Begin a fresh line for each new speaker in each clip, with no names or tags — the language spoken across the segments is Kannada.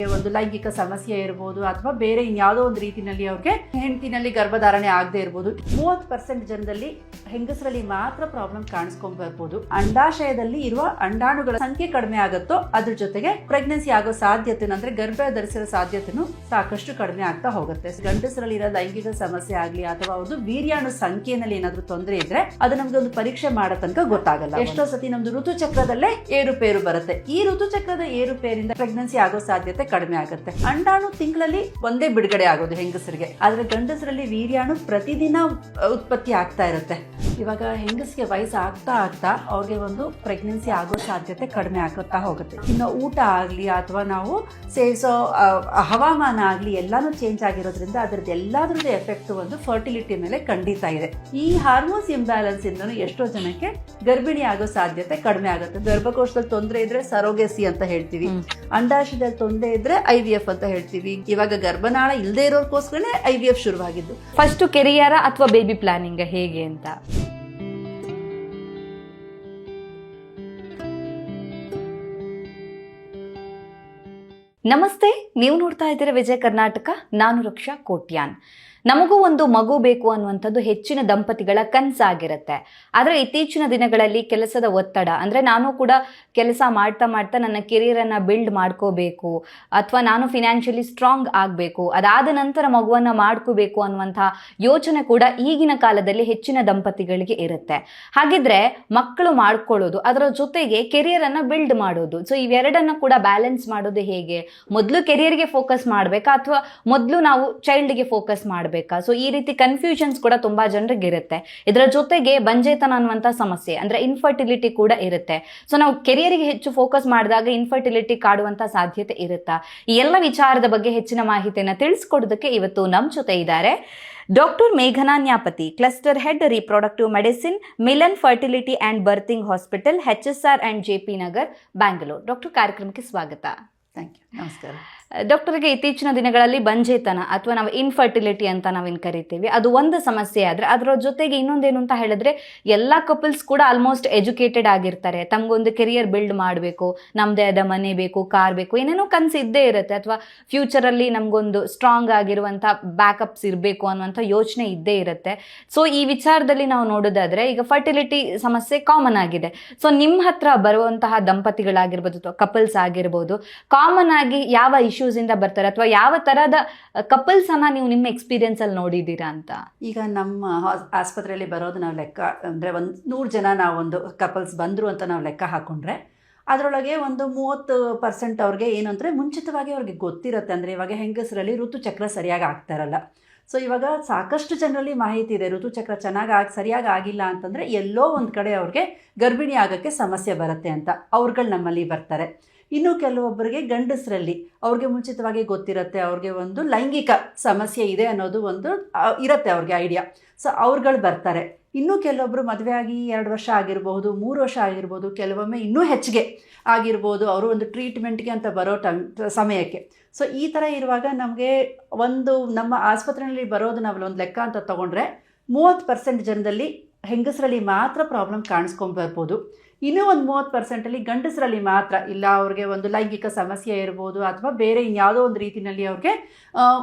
ಒಂದು ಲೈಂಗಿಕ ಸಮಸ್ಯೆ ಇರಬಹುದು ಅಥವಾ ಬೇರೆ ಇನ್ಯಾವುದೋ ಒಂದು ರೀತಿಯಲ್ಲಿ ಅವ್ರಿಗೆ ಹೆಂಡತಿನಲ್ಲಿ ಗರ್ಭಧಾರಣೆ ಆಗದೆ ಇರಬಹುದು. 30% ಜನದಲ್ಲಿ ಹೆಂಗಸರಲ್ಲಿ ಮಾತ್ರ ಪ್ರಾಬ್ಲಮ್ ಕಾಣಿಸ್ಕೊಂಡ್ ಬರ್ಬೋದು. ಅಂಡಾಶಯದಲ್ಲಿ ಇರುವ ಅಂಡಾಣುಗಳ ಸಂಖ್ಯೆ ಕಡಿಮೆ ಆಗುತ್ತೋ ಅದ್ರ ಜೊತೆಗೆ ಪ್ರೆಗ್ನೆನ್ಸಿ ಆಗೋ ಸಾಧ್ಯತೆ ಅಂದ್ರೆ ಗರ್ಭ ಧರಿಸಿರೋ ಸಾಧ್ಯತೆನೂ ಸಾಕಷ್ಟು ಕಡಿಮೆ ಆಗ್ತಾ ಹೋಗುತ್ತೆ. ಗಂಡಸರಲ್ಲಿ ಇರೋ ಲೈಂಗಿಕ ಸಮಸ್ಯೆ ಆಗ್ಲಿ ಅಥವಾ ಅವ್ರದ್ದು ವೀರ್ಯಾಣು ಸಂಖ್ಯೆನಲ್ಲಿ ಏನಾದ್ರೂ ತೊಂದರೆ ಇದ್ರೆ ಅದು ನಮ್ಗೆ ಒಂದು ಪರೀಕ್ಷೆ ಮಾಡೋ ತನಕ ಗೊತ್ತಾಗಲ್ಲ. ಎಷ್ಟೋ ಸತಿ ನಮ್ದು ಋತುಚಕ್ರದಲ್ಲೇ ಏರುಪೇರು ಬರುತ್ತೆ. ಈ ಋತುಚಕ್ರದ ಏರುಪೇರಿಂದ ಪ್ರೆಗ್ನೆನ್ಸಿ ಆಗೋ ಸಾಧ್ಯತೆ ಕಡಿಮೆ ಆಗುತ್ತೆ. ಅಂಡಾಣು ತಿಂಗಳಲ್ಲಿ ಒಂದೇ ಬಿಡುಗಡೆ ಆಗೋದು ಹೆಂಗಸರಿಗೆ, ಆದ್ರೆ ಗಂಡಸರಲ್ಲಿ ವೀರ್ಯಾಣು ಪ್ರತಿದಿನ ಉತ್ಪತ್ತಿ ಆಗ್ತಾ ಇರುತ್ತೆ. ಇವಾಗ ಹೆಂಗಸಿಗೆ ವಯಸ್ಸು ಆಗ್ತಾ ಆಗ್ತಾ ಅವ್ರಿಗೆ ಒಂದು ಪ್ರೆಗ್ನೆನ್ಸಿ ಆಗೋ ಸಾಧ್ಯತೆ ಕಡಿಮೆ ಆಗುತ್ತಾ ಹೋಗುತ್ತೆ. ಇನ್ನು ಊಟ ಆಗ್ಲಿ ಅಥವಾ ನಾವು ಸೇವಿಸೋ ಹವಾಮಾನ ಆಗ್ಲಿ ಎಲ್ಲಾನು ಚೇಂಜ್ ಆಗಿರೋದ್ರಿಂದ ಅದ್ರದ್ದು ಎಲ್ಲಾದ್ರದ್ದು ಎಫೆಕ್ಟ್ ಒಂದು ಫರ್ಟಿಲಿಟಿ ಮೇಲೆ ಖಂಡಿತ ಇದೆ. ಈ ಹಾರ್ಮೋನ್ಸ್ ಇಂಬ್ಯಾಲೆನ್ಸ್ ಇಂದನೂ ಎಷ್ಟೋ ಜನಕ್ಕೆ ಗರ್ಭಿಣಿ ಆಗೋ ಸಾಧ್ಯತೆ ಕಡಿಮೆ ಆಗುತ್ತೆ. ಗರ್ಭಕೋಶದಲ್ಲಿ ತೊಂದರೆ ಇದ್ರೆ ಸರೋಗೆಸಿ ಅಂತ ಹೇಳ್ತೀವಿ, ಅಂಡಾಶಯದಲ್ಲಿ ತೊಂದರೆ ಇದ್ರೆ IVF ಅಂತ ಹೇಳ್ತೀವಿ. ಇವಾಗ ಗರ್ಭನಾಳ ಇಲ್ಲದೆ ಇರೋದಕ್ಕೋಸ್ಕರನೇ IVF ಶುರುವಾಗಿದ್ದು.
ಫಸ್ಟ್ ಕೆರಿಯರ್ ಅಥವಾ ಬೇಬಿ ಪ್ಲಾನಿಂಗ್ ಹೇಗೆ ಅಂತ? ನಮಸ್ತೆ, ನೀವು ನೋಡ್ತಾ ಇದ್ದೀರಾ ವಿಜಯ ಕರ್ನಾಟಕ. ನಾನು ರಕ್ಷಾ ಕೋಟ್ಯಾನ್. ನಮಗೂ ಒಂದು ಮಗು ಬೇಕು ಅನ್ನುವಂಥದ್ದು ಹೆಚ್ಚಿನ ದಂಪತಿಗಳ ಕನಸಾಗಿರುತ್ತೆ. ಆದರೆ ಇತ್ತೀಚಿನ ದಿನಗಳಲ್ಲಿ ಕೆಲಸದ ಒತ್ತಡ, ಅಂದರೆ ನಾನು ಕೂಡ ಕೆಲಸ ಮಾಡ್ತಾ ಮಾಡ್ತಾ ನನ್ನ ಕೆರಿಯರನ್ನು ಬಿಲ್ಡ್ ಮಾಡ್ಕೋಬೇಕು ಅಥವಾ ನಾನು ಫಿನಾನ್ಷಿಯಲಿ ಸ್ಟ್ರಾಂಗ್ ಆಗಬೇಕು, ಅದಾದ ನಂತರ ಮಗುವನ್ನು ಮಾಡ್ಕೋಬೇಕು ಅನ್ನುವಂಥ ಯೋಚನೆ ಕೂಡ ಈಗಿನ ಕಾಲದಲ್ಲಿ ಹೆಚ್ಚಿನ ದಂಪತಿಗಳಿಗೆ ಇರುತ್ತೆ. ಹಾಗಿದ್ರೆ ಮಕ್ಕಳು ಮಾಡ್ಕೊಳ್ಳೋದು, ಅದರ ಜೊತೆಗೆ ಕೆರಿಯರನ್ನು ಬಿಲ್ಡ್ ಮಾಡೋದು, ಸೊ ಇವೆರಡನ್ನು ಕೂಡ ಬ್ಯಾಲೆನ್ಸ್ ಮಾಡೋದು ಹೇಗೆ? ಮೊದಲು ಕೆರಿಯರ್ಗೆ ಫೋಕಸ್ ಮಾಡಬೇಕಾ ಅಥವಾ ಮೊದಲು ನಾವು ಚೈಲ್ಡ್ಗೆ ಫೋಕಸ್ ಮಾಡಬೇಕಾ? ಸೊ ಈ ರೀತಿ ಕನ್ಫ್ಯೂಷನ್ಸ್ ಕೂಡ ತುಂಬಾ ಜನರಿಗೆ ಇರುತ್ತೆ. ಇದರ ಜೊತೆಗೆ ಬಂಜೇತನ ಅನ್ನುವಂಥ ಸಮಸ್ಯೆ ಅಂದ್ರೆ ಇನ್ಫರ್ಟಿಲಿಟಿ ಕೂಡ ಇರುತ್ತೆ. ಸೊ ನಾವು ಕೆರಿಯರ್ಗೆ ಹೆಚ್ಚು ಫೋಕಸ್ ಮಾಡಿದಾಗ ಇನ್ಫರ್ಟಿಲಿಟಿ ಕಾಡುವಂತ ಸಾಧ್ಯತೆ ಇರುತ್ತಾ? ಈ ಎಲ್ಲ ವಿಚಾರದ ಬಗ್ಗೆ ಹೆಚ್ಚಿನ ಮಾಹಿತಿಯನ್ನು ತಿಳಿಸ್ಕೊಡೋದಕ್ಕೆ ಇವತ್ತು ನಮ್ಮ ಜೊತೆ ಇದ್ದಾರೆ ಡಾಕ್ಟರ್ ಮೇಘನಾ Nyapathi, cluster head reproductive medicine, Milann fertility and birthing hospital, HSR and JP Nagar, Bangalore. Doctor, ಕಾರ್ಯಕ್ರಮಕ್ಕೆ ಸ್ವಾಗತ.
Thank you. ನಮಸ್ಕಾರ.
ಡಾಕ್ಟರ್ಗೆ ಇತ್ತೀಚಿನ ದಿನಗಳಲ್ಲಿ ಬಂಜೇತನ ಅಥವಾ ನಾವು ಇನ್ಫರ್ಟಿಲಿಟಿ ಅಂತ ನಾವೇನು ಕರಿತೀವಿ ಅದು ಒಂದು ಸಮಸ್ಯೆ ಆದರೆ ಅದರ ಜೊತೆಗೆ ಇನ್ನೊಂದೇನು ಅಂತ ಹೇಳಿದ್ರೆ ಎಲ್ಲ ಕಪಲ್ಸ್ ಕೂಡ ಆಲ್ಮೋಸ್ಟ್ ಎಜುಕೇಟೆಡ್ ಆಗಿರ್ತಾರೆ. ತಮಗೊಂದು ಕೆರಿಯರ್ ಬಿಲ್ಡ್ ಮಾಡಬೇಕು, ನಮ್ಮದೇ ಆದ ಮನೆ ಬೇಕು, ಕಾರ್ ಬೇಕು, ಏನೇನೋ ಕನಸು ಇದ್ದೇ ಇರುತ್ತೆ, ಅಥವಾ ಫ್ಯೂಚರಲ್ಲಿ ನಮಗೊಂದು ಸ್ಟ್ರಾಂಗ್ ಆಗಿರುವಂಥ ಬ್ಯಾಕಪ್ಸ್ ಇರಬೇಕು ಅನ್ನುವಂಥ ಯೋಚನೆ ಇದ್ದೇ ಇರುತ್ತೆ. ಸೊ ಈ ವಿಚಾರದಲ್ಲಿ ನಾವು ನೋಡೋದಾದ್ರೆ ಈಗ ಫರ್ಟಿಲಿಟಿ ಸಮಸ್ಯೆ ಕಾಮನ್ ಆಗಿದೆ. ಸೊ ನಿಮ್ಮ ಹತ್ರ ಬರುವಂತಹ ದಂಪತಿಗಳಾಗಿರ್ಬೋದು ಅಥವಾ ಕಪಲ್ಸ್ ಆಗಿರ್ಬೋದು, ಕಾಮನ್ ಆಗಿ ಯಾವ ಇಶ್ಯೂಸ್ ಇಂದ ಬರ್ತಾರೆ ಅಥವಾ ಯಾವ ತರಹದ ಕಪಲ್ಸ್ ಅನ್ನ ನೀವು ನಿಮ್ಮ ಎಕ್ಸ್ಪೀರಿಯನ್ಸ್ ಅಲ್ಲಿ ನೋಡಿದ್ದೀರಾ ಅಂತ?
ಈಗ ನಮ್ಮ ಆಸ್ಪತ್ರೆಯಲ್ಲಿ ಬರೋದು ನಾವು ಲೆಕ್ಕ ಅಂದರೆ 100 ಜನ ನಾವೊಂದು ಕಪಲ್ಸ್ ಬಂದರು ಅಂತ ನಾವು ಲೆಕ್ಕ ಹಾಕೊಂಡ್ರೆ ಅದರೊಳಗೆ ಒಂದು 30% ಅವ್ರಿಗೆ ಏನು ಅಂದರೆ ಮುಂಚಿತವಾಗಿ ಅವ್ರಿಗೆ ಗೊತ್ತಿರುತ್ತೆ. ಅಂದರೆ ಇವಾಗ ಹೆಂಗಸರಲ್ಲಿ ಋತುಚಕ್ರ ಸರಿಯಾಗಿ ಆಗ್ತಾ ಇರಲ್ಲ. ಸೊ ಇವಾಗ ಸಾಕಷ್ಟು ಜನರಲ್ಲಿ ಮಾಹಿತಿ ಇದೆ, ಋತುಚಕ್ರ ಸರಿಯಾಗಿ ಆಗಿಲ್ಲ ಅಂತಂದರೆ ಎಲ್ಲೋ ಒಂದು ಕಡೆ ಅವ್ರಿಗೆ ಗರ್ಭಿಣಿ ಆಗೋಕ್ಕೆ ಸಮಸ್ಯೆ ಬರುತ್ತೆ ಅಂತ. ಅವ್ರುಗಳು ನಮ್ಮಲ್ಲಿ ಬರ್ತಾರೆ. ಇನ್ನು ಕೆಲವೊಬ್ಬರಿಗೆ ಗಂಡಸರಲ್ಲಿ ಅವ್ರಿಗೆ ಮುಂಚಿತವಾಗಿ ಗೊತ್ತಿರುತ್ತೆ, ಅವ್ರಿಗೆ ಒಂದು ಲೈಂಗಿಕ ಸಮಸ್ಯೆ ಇದೆ ಅನ್ನೋದು ಒಂದು ಇರುತ್ತೆ ಅವ್ರಿಗೆ ಐಡಿಯಾ. ಸೊ ಅವ್ರುಗಳು ಬರ್ತಾರೆ. ಇನ್ನೂ ಕೆಲವೊಬ್ಬರು ಮದುವೆ ಆಗಿ 2 ವರ್ಷ ಆಗಿರ್ಬೋದು, 3 ವರ್ಷ ಆಗಿರ್ಬೋದು, ಕೆಲವೊಮ್ಮೆ ಇನ್ನೂ ಹೆಚ್ಚಿಗೆ ಆಗಿರ್ಬೋದು, ಅವರು ಒಂದು ಟ್ರೀಟ್ಮೆಂಟ್ಗೆ ಅಂತ ಬರೋ ಸಮಯಕ್ಕೆ. ಸೊ ಈ ಥರ ಇರುವಾಗ ನಮಗೆ ಒಂದು ನಮ್ಮ ಆಸ್ಪತ್ರೆಯಲ್ಲಿ ಬರೋದು ನಾವು ಒಂದು ಲೆಕ್ಕ ಅಂತ ತೊಗೊಂಡ್ರೆ 30% ಜನದಲ್ಲಿ ಹೆಂಗಸರಲ್ಲಿ ಮಾತ್ರ ಪ್ರಾಬ್ಲಮ್ ಕಾಣಿಸ್ಕೊಂಡು ಬರ್ಬೋದು. ಇನ್ನೂ ಒಂದು 30% ಗಂಡಸರಲ್ಲಿ ಮಾತ್ರ ಇಲ್ಲ, ಅವ್ರಿಗೆ ಒಂದು ಲೈಂಗಿಕ ಸಮಸ್ಯೆ ಇರ್ಬೋದು ಅಥವಾ ಬೇರೆ ಇನ್ಯಾವುದೋ ಒಂದು ರೀತಿಯಲ್ಲಿ ಅವ್ರಿಗೆ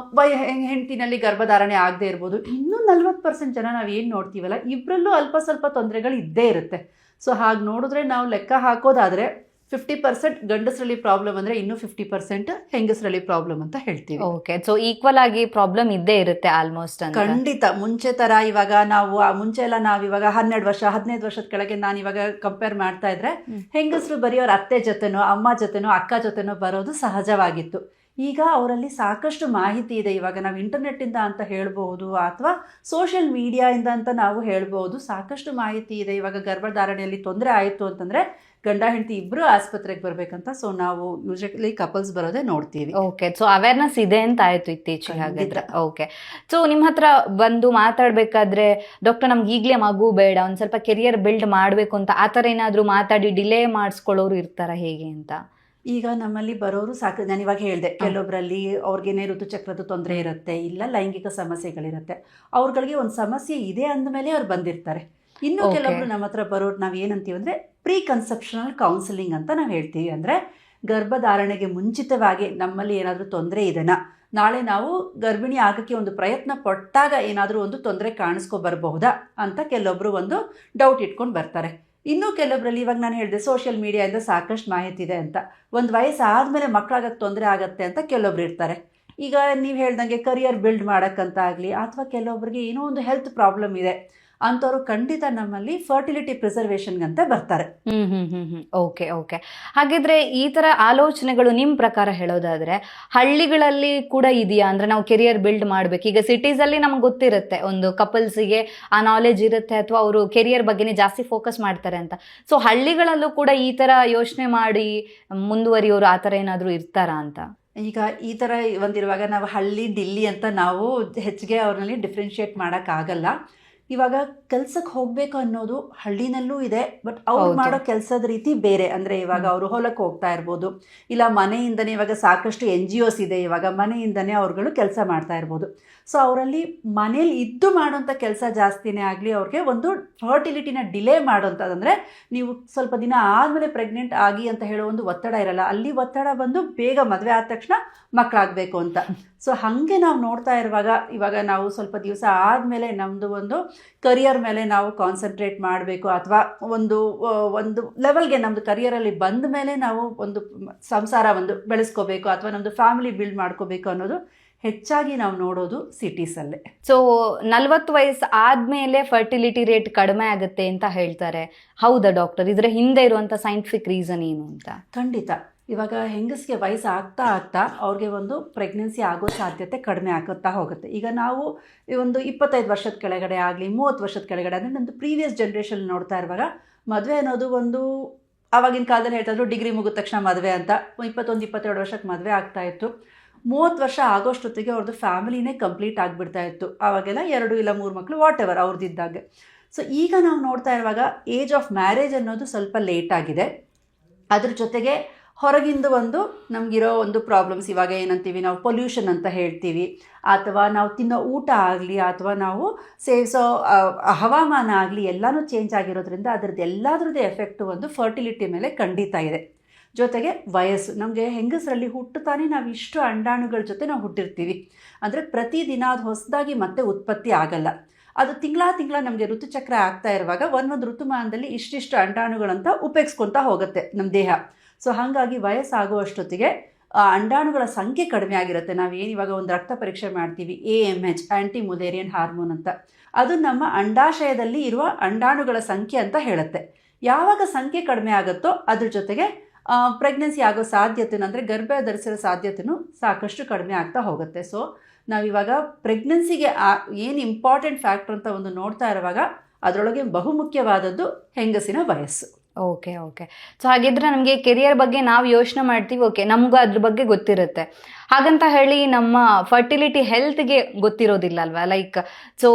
ಹೆಂಡತಿನಲ್ಲಿ ಗರ್ಭಧಾರಣೆ ಆಗದೆ ಇರ್ಬೋದು. ಇನ್ನೂ 40% ಜನ ನಾವು ಏನು ನೋಡ್ತೀವಲ್ಲ, ಇಬ್ಬರಲ್ಲೂ ಅಲ್ಪ ಸ್ವಲ್ಪ ತೊಂದರೆಗಳು ಇದ್ದೇ ಇರುತ್ತೆ. ಸೊ ಹಾಗೆ ನೋಡಿದ್ರೆ ನಾವು ಲೆಕ್ಕ ಹಾಕೋದಾದರೆ 50% ಗಂಡಸರಲ್ಲಿ ಪ್ರಾಬ್ಲಮ್ ಅಂದರೆ ಇನ್ನೂ 50% ಹೆಂಗಸರಲ್ಲಿ ಪ್ರಾಬ್ಲಮ್ ಅಂತ ಹೇಳ್ತೀವಿ.
ಓಕೆ, ಸೊ ಈಕ್ವಲ್ ಆಗಿ ಪ್ರಾಬ್ಲಮ್ ಇದ್ದೇ ಇರುತ್ತೆ ಆಲ್ಮೋಸ್ಟ್.
ಖಂಡಿತ. ಮುಂಚೆ ಥರ ಇವಾಗ ನಾವು ಮುಂಚೆ ಎಲ್ಲ ನಾವು ಇವಾಗ 12 ವರ್ಷ 15 ವರ್ಷದ ಕೆಳಗೆ ನಾನು ಇವಾಗ ಕಂಪೇರ್ ಮಾಡ್ತಾ ಇದ್ರೆ ಹೆಂಗಸರು ಬರೀ ಅವ್ರ ಅತ್ತೆ ಜೊತೆನೋ ಅಮ್ಮ ಜೊತೆನೋ ಅಕ್ಕ ಜೊತೆನೋ ಬರೋದು ಸಹಜವಾಗಿತ್ತು. ಈಗ ಅವರಲ್ಲಿ ಸಾಕಷ್ಟು ಮಾಹಿತಿ ಇದೆ. ಇವಾಗ ನಾವು ಇಂಟರ್ನೆಟ್ಟಿಂದ ಅಂತ ಹೇಳ್ಬೋದು ಅಥವಾ ಸೋಷಿಯಲ್ ಮೀಡಿಯಾಯಿಂದ ಅಂತ ನಾವು ಹೇಳ್ಬೋದು. ಸಾಕಷ್ಟು ಮಾಹಿತಿ ಇದೆ. ಇವಾಗ ಗರ್ಭಧಾರಣೆಯಲ್ಲಿ ತೊಂದರೆ ಆಯಿತು ಅಂತಂದರೆ ಗಂಡ ಹೆಂಡತಿ ಇಬ್ಬರು ಆಸ್ಪತ್ರೆಗೆ ಬರಬೇಕಂತ. ಸೊ ನಾವು ಯೂಶಲಿ ಕಪಲ್ಸ್ ಬರೋದೇ ನೋಡ್ತೀವಿ.
ಓಕೆ, ಸೊ ಅವೇರ್ನೆಸ್ ಇದೆ ಅಂತ ಆಯ್ತು ಇತ್ತೀಚೆಗೆ ಹಾಗಿದ್ರೆ. ಓಕೆ, ಸೊ ನಿಮ್ಮ ಹತ್ರ ಬಂದು ಮಾತಾಡಬೇಕಾದ್ರೆ ಡಾಕ್ಟರ್ ನಮ್ಗೆ ಈಗಲೇ ಮಗು ಬೇಡ, ಒಂದು ಸ್ವಲ್ಪ ಕೆರಿಯರ್ ಬಿಲ್ಡ್ ಮಾಡಬೇಕು ಅಂತ ಆ ಥರ ಏನಾದರೂ ಮಾತಾಡಿ ಡಿಲೇ ಮಾಡಿಸ್ಕೊಳ್ಳೋರು ಇರ್ತಾರ ಹೇಗೆ ಅಂತ?
ಈಗ ನಮ್ಮಲ್ಲಿ ಬರೋರು ನಾನು ಇವಾಗ ಹೇಳಿದೆ, ಕೆಲವೊಬ್ಬರಲ್ಲಿ ಅವ್ರಿಗೇನೆ ಋತುಚಕ್ರದ ತೊಂದರೆ ಇರುತ್ತೆ, ಇಲ್ಲ ಲೈಂಗಿಕ ಸಮಸ್ಯೆಗಳಿರುತ್ತೆ. ಅವ್ರಗಳಿಗೆ ಒಂದು ಸಮಸ್ಯೆ ಇದೆ ಅಂದಮೇಲೆ ಅವ್ರು ಬಂದಿರ್ತಾರೆ. ಇನ್ನು ಕೆಲವೊಬ್ರು ನಮ್ಮ ಹತ್ರ ಬರೋರು ನಾವು ಏನಂತೀವಿ ಅಂದರೆ ಪ್ರೀ ಕನ್ಸೆಪ್ಷನಲ್ ಕೌನ್ಸಿಲಿಂಗ್ ಅಂತ ನಾವು ಹೇಳ್ತೀವಿ. ಅಂದರೆ ಗರ್ಭಧಾರಣೆಗೆ ಮುಂಚಿತವಾಗಿ ನಮ್ಮಲ್ಲಿ ಏನಾದರೂ ತೊಂದರೆ ಇದೆನಾ, ನಾಳೆ ನಾವು ಗರ್ಭಿಣಿ ಆಗೋಕ್ಕೆ ಒಂದು ಪ್ರಯತ್ನ ಪಟ್ಟಾಗ ಏನಾದರೂ ಒಂದು ತೊಂದರೆ ಕಾಣಿಸ್ಕೊಬರಬಹುದಾ ಅಂತ ಕೆಲವೊಬ್ಬರು ಒಂದು ಡೌಟ್ ಇಟ್ಕೊಂಡು ಬರ್ತಾರೆ. ಇನ್ನೂ ಕೆಲವೊಬ್ಬರಲ್ಲಿ ಇವಾಗ ನಾನು ಹೇಳಿದೆ ಸೋಷಿಯಲ್ ಮೀಡಿಯಾದಿಂದ ಸಾಕಷ್ಟು ಮಾಹಿತಿ ಇದೆ ಅಂತ, ಒಂದು ವಯಸ್ಸಾದಮೇಲೆ ಮಕ್ಕಳಾಗಕ್ಕೆ ತೊಂದರೆ ಆಗುತ್ತೆ ಅಂತ ಕೆಲವೊಬ್ರು ಇರ್ತಾರೆ. ಈಗ ನೀವು ಹೇಳ್ದಂಗೆ ಕರಿಯರ್ ಬಿಲ್ಡ್ ಮಾಡೋಕ್ಕಂತ ಆಗಲಿ ಅಥವಾ ಕೆಲವೊಬ್ಬರಿಗೆ ಏನೋ ಒಂದು ಹೆಲ್ತ್ ಪ್ರಾಬ್ಲಮ್ ಇದೆ ಅಂಥವ್ರು ಖಂಡಿತ ನಮ್ಮಲ್ಲಿ ಫರ್ಟಿಲಿಟಿ ಪ್ರಿಸರ್ವೇಷನ್ಗಂತ ಬರ್ತಾರೆ.
Okay okay. ಹಾಗಿದ್ರೆ ಈ ಥರ ಆಲೋಚನೆಗಳು ನಿಮ್ಮ ಪ್ರಕಾರ ಹೇಳೋದಾದರೆ ಹಳ್ಳಿಗಳಲ್ಲಿ ಕೂಡ ಇದೆಯಾ? ಅಂದರೆ ನಾವು ಕೆರಿಯರ್ ಬಿಲ್ಡ್ ಮಾಡಬೇಕು, ಈಗ ಸಿಟೀಸಲ್ಲಿ ನಮ್ಗೆ ಗೊತ್ತಿರುತ್ತೆ ಒಂದು ಕಪಲ್ಸಿಗೆ ಆ ನಾಲೆಜ್ ಇರುತ್ತೆ ಅಥವಾ ಅವರು ಕೆರಿಯರ್ ಬಗ್ಗೆನೇ ಜಾಸ್ತಿ ಫೋಕಸ್ ಮಾಡ್ತಾರೆ ಅಂತ. ಸೊ ಹಳ್ಳಿಗಳಲ್ಲೂ ಕೂಡ ಈ ಥರ ಯೋಚನೆ ಮಾಡಿ ಮುಂದುವರಿಯೋರು ಆ ಥರ ಏನಾದರೂ ಇರ್ತಾರಾ ಅಂತ?
ಈಗ ಈ ಥರ ಒಂದಿರುವಾಗ ನಾವು ಹಳ್ಳಿ ದಿಲ್ಲಿ ಅಂತ ನಾವು ಹೆಚ್ಚಿಗೆ ಅವ್ರಲ್ಲಿ ಡಿಫ್ರೆನ್ಷಿಯೇಟ್ ಮಾಡೋಕ್ಕಾಗಲ್ಲ. ಇವಾಗ ಕೆಲ್ಸಕ್ಕೆ ಹೋಗಬೇಕು ಅನ್ನೋದು ಹಳ್ಳಿನಲ್ಲೂ ಇದೆ, ಬಟ್ ಅವ್ರು ಮಾಡೋ ಕೆಲಸದ ರೀತಿ ಬೇರೆ. ಅಂದರೆ ಇವಾಗ ಅವರು ಹೊಲಕ್ಕೆ ಹೋಗ್ತಾ ಇರ್ಬೋದು, ಇಲ್ಲ ಮನೆಯಿಂದನೇ ಇವಾಗ ಸಾಕಷ್ಟು NGOs ಇದೆ, ಇವಾಗ ಮನೆಯಿಂದನೇ ಅವ್ರುಗಳು ಕೆಲಸ ಮಾಡ್ತಾ ಇರ್ಬೋದು. ಸೊ ಅವರಲ್ಲಿ ಮನೇಲಿ ಇದ್ದು ಮಾಡೋಂಥ ಕೆಲಸ ಜಾಸ್ತಿನೇ ಆಗಲಿ, ಅವ್ರಿಗೆ ಒಂದು ಫರ್ಟಿಲಿಟಿನ ಡಿಲೇ ಮಾಡೋಂಥದ್ದು, ಅಂದರೆ ನೀವು ಸ್ವಲ್ಪ ದಿನ ಆದಮೇಲೆ ಪ್ರೆಗ್ನೆಂಟ್ ಆಗಿ ಅಂತ ಹೇಳೋ ಒಂದು ಒತ್ತಡ ಇರಲ್ಲ, ಅಲ್ಲಿ ಒತ್ತಡ ಬಂದು ಬೇಗ ಮದುವೆ ಆದ ತಕ್ಷಣ ಮಕ್ಕಳಾಗಬೇಕು ಅಂತ. ಸೊ ಹಾಗೆ ನಾವು ನೋಡ್ತಾ ಇರುವಾಗ ಇವಾಗ ನಾವು ಸ್ವಲ್ಪ ದಿವಸ ಆದಮೇಲೆ ನಮ್ಮದು ಒಂದು ಕರಿಯರ್ ಮೇಲೆ ನಾವು ಕಾನ್ಸಂಟ್ರೇಟ್ ಮಾಡಬೇಕು, ಅಥವಾ ಒಂದು ಲೆವೆಲ್ಗೆ ನಮ್ಮದು ಕರಿಯರಲ್ಲಿ ಬಂದ ಮೇಲೆ ನಾವು ಒಂದು ಸಂಸಾರ ಒಂದು ಬೆಳೆಸ್ಕೋಬೇಕು ಅಥವಾ ನಮ್ಮದು ಫ್ಯಾಮಿಲಿ ಬಿಲ್ಡ್ ಮಾಡ್ಕೋಬೇಕು ಅನ್ನೋದು ಹೆಚ್ಚಾಗಿ ನಾವು ನೋಡೋದು ಸಿಟೀಸಲ್ಲೇ.
ಸೊ 40 ವಯಸ್ಸು ಆದಮೇಲೆ ಫರ್ಟಿಲಿಟಿ ರೇಟ್ ಕಡಿಮೆ ಆಗುತ್ತೆ ಅಂತ ಹೇಳ್ತಾರೆ, ಹೌದಾ ಡಾಕ್ಟರ್? ಇದರ ಹಿಂದೆ ಇರುವಂಥ ಸೈಂಟಿಫಿಕ್ ರೀಸನ್ ಏನು ಅಂತ?
ಖಂಡಿತ. ಇವಾಗ ಹೆಂಗಸಿಗೆ ವಯಸ್ಸು ಆಗ್ತಾ ಆಗ್ತಾ ಅವ್ರಿಗೆ ಒಂದು ಪ್ರೆಗ್ನೆನ್ಸಿ ಆಗೋ ಸಾಧ್ಯತೆ ಕಡಿಮೆ ಆಗುತ್ತಾ ಹೋಗುತ್ತೆ. ಈಗ ನಾವು ಒಂದು 25 ವರ್ಷದ ಕೆಳಗಡೆ ಆಗಲಿ 30 ವರ್ಷದ ಕೆಳಗಡೆ ಅಂದರೆ ನಮ್ಮದು ಪ್ರೀವಿಯಸ್ ಜನ್ರೇಷನ್ ನೋಡ್ತಾ ಇರುವಾಗ ಮದುವೆ ಅನ್ನೋದು ಒಂದು ಆವಾಗಿನ ಕಾಲದಲ್ಲಿ ಹೇಳ್ತಾಯಿದ್ರು ಡಿಗ್ರಿ ಮುಗಿದ ತಕ್ಷಣ ಮದುವೆ ಅಂತ. 21-22 ವರ್ಷಕ್ಕೆ ಮದುವೆ ಆಗ್ತಾಯಿತ್ತು. 30 ವರ್ಷ ಆಗೋಷ್ಟೊತ್ತಿಗೆ ಅವ್ರದ್ದು ಫ್ಯಾಮಿಲಿನೇ ಕಂಪ್ಲೀಟ್ ಆಗಿಬಿಡ್ತಾ ಇತ್ತು. ಆವಾಗೆಲ್ಲ 2 ಇಲ್ಲ 3 ಮಕ್ಕಳು ವಾಟ್ ಎವರ್ ಅವ್ರದ್ದಿದ್ದಾಗ. ಸೊ ಈಗ ನಾವು ನೋಡ್ತಾ ಇರುವಾಗ ಏಜ್ ಆಫ್ ಮ್ಯಾರೇಜ್ ಅನ್ನೋದು ಸ್ವಲ್ಪ ಲೇಟ್ ಆಗಿದೆ. ಅದ್ರ ಜೊತೆಗೆ ಹೊರಗಿಂದ ಒಂದು ನಮಗಿರೋ ಒಂದು ಪ್ರಾಬ್ಲಮ್ಸ್, ಇವಾಗ ಏನಂತೀವಿ ನಾವು ಪೊಲ್ಯೂಷನ್ ಅಂತ ಹೇಳ್ತೀವಿ, ಅಥವಾ ನಾವು ತಿನ್ನೋ ಊಟ ಆಗಲಿ ಅಥವಾ ನಾವು ಸೇವಿಸೋ ಹವಾಮಾನ ಆಗಲಿ ಎಲ್ಲನೂ ಚೇಂಜ್ ಆಗಿರೋದ್ರಿಂದ ಅದರದ್ದು ಎಲ್ಲದ್ರದ್ದು ಎಫೆಕ್ಟು ಒಂದು ಫರ್ಟಿಲಿಟಿ ಮೇಲೆ ಖಂಡಿತ ಇದೆ. ಜೊತೆಗೆ ವಯಸ್ಸು, ನಮಗೆ ಹೆಂಗಸರಲ್ಲಿ ಹುಟ್ಟುತ್ತಾನೆ ನಾವು ಇಷ್ಟು ಅಂಡಾಣುಗಳ ಜೊತೆ ನಾವು ಹುಟ್ಟಿರ್ತೀವಿ. ಅಂದರೆ ಪ್ರತಿದಿನ ಅದು ಹೊಸದಾಗಿ ಮತ್ತೆ ಉತ್ಪತ್ತಿ ಆಗಲ್ಲ. ಅದು ತಿಂಗಳ ನಮಗೆ ಋತುಚಕ್ರ ಆಗ್ತಾ ಇರುವಾಗ ಒಂದೊಂದು ಋತುಮಾನದಲ್ಲಿ ಇಷ್ಟಿಷ್ಟು ಅಂಡಾಣುಗಳಂತ ಉಪಯೋಗಿಸ್ಕೊತಾ ಹೋಗುತ್ತೆ ನಮ್ಮ ದೇಹ. ಸೊ ಹಾಗಾಗಿ ವಯಸ್ಸಾಗುವಷ್ಟೊತ್ತಿಗೆ ಅಂಡಾಣುಗಳ ಸಂಖ್ಯೆ ಕಡಿಮೆ ಆಗಿರುತ್ತೆ. ನಾವೇನು ಇವಾಗ ಒಂದು ರಕ್ತ ಪರೀಕ್ಷೆ ಮಾಡ್ತೀವಿ, AMH ಆ್ಯಂಟಿ ಮುಲೇರಿಯನ್ ಹಾರ್ಮೋನ್ ಅಂತ, ಅದು ನಮ್ಮ ಅಂಡಾಶಯದಲ್ಲಿ ಇರುವ ಅಂಡಾಣುಗಳ ಸಂಖ್ಯೆ ಅಂತ ಹೇಳುತ್ತೆ. ಯಾವಾಗ ಸಂಖ್ಯೆ ಕಡಿಮೆ ಆಗುತ್ತೋ ಅದ್ರ ಜೊತೆಗೆ ಪ್ರೆಗ್ನೆನ್ಸಿ ಆಗೋ ಸಾಧ್ಯತೆನೂ ಅಂದರೆ ಗರ್ಭ ಧರಿಸಿರೋ ಸಾಧ್ಯತೆಯೂ ಸಾಕಷ್ಟು ಕಡಿಮೆ ಆಗ್ತಾ ಹೋಗುತ್ತೆ. ಸೊ ನಾವಿವಾಗ ಪ್ರೆಗ್ನೆನ್ಸಿಗೆ ಏನು ಇಂಪಾರ್ಟೆಂಟ್ ಫ್ಯಾಕ್ಟರ್ ಅಂತ ಒಂದು ನೋಡ್ತಾ ಇರುವಾಗ ಅದರೊಳಗೆ ಬಹುಮುಖ್ಯವಾದದ್ದು ಹೆಂಗಸಿನ ವಯಸ್ಸು.
Okay okay. ಸೊ ಹಾಗಿದ್ರೆ ನಮಗೆ ಕೆರಿಯರ್ ಬಗ್ಗೆ ನಾವು ಯೋಚನೆ ಮಾಡ್ತೀವಿ, ಓಕೆ ನಮಗೂ ಅದ್ರ ಬಗ್ಗೆ ಗೊತ್ತಿರುತ್ತೆ, ಹಾಗಂತ ಹೇಳಿ ನಮ್ಮ ಫರ್ಟಿಲಿಟಿ ಹೆಲ್ತ್ಗೆ ಗೊತ್ತಿರೋದಿಲ್ಲ ಅಲ್ವಾ? ಲೈಕ್ ಸೊ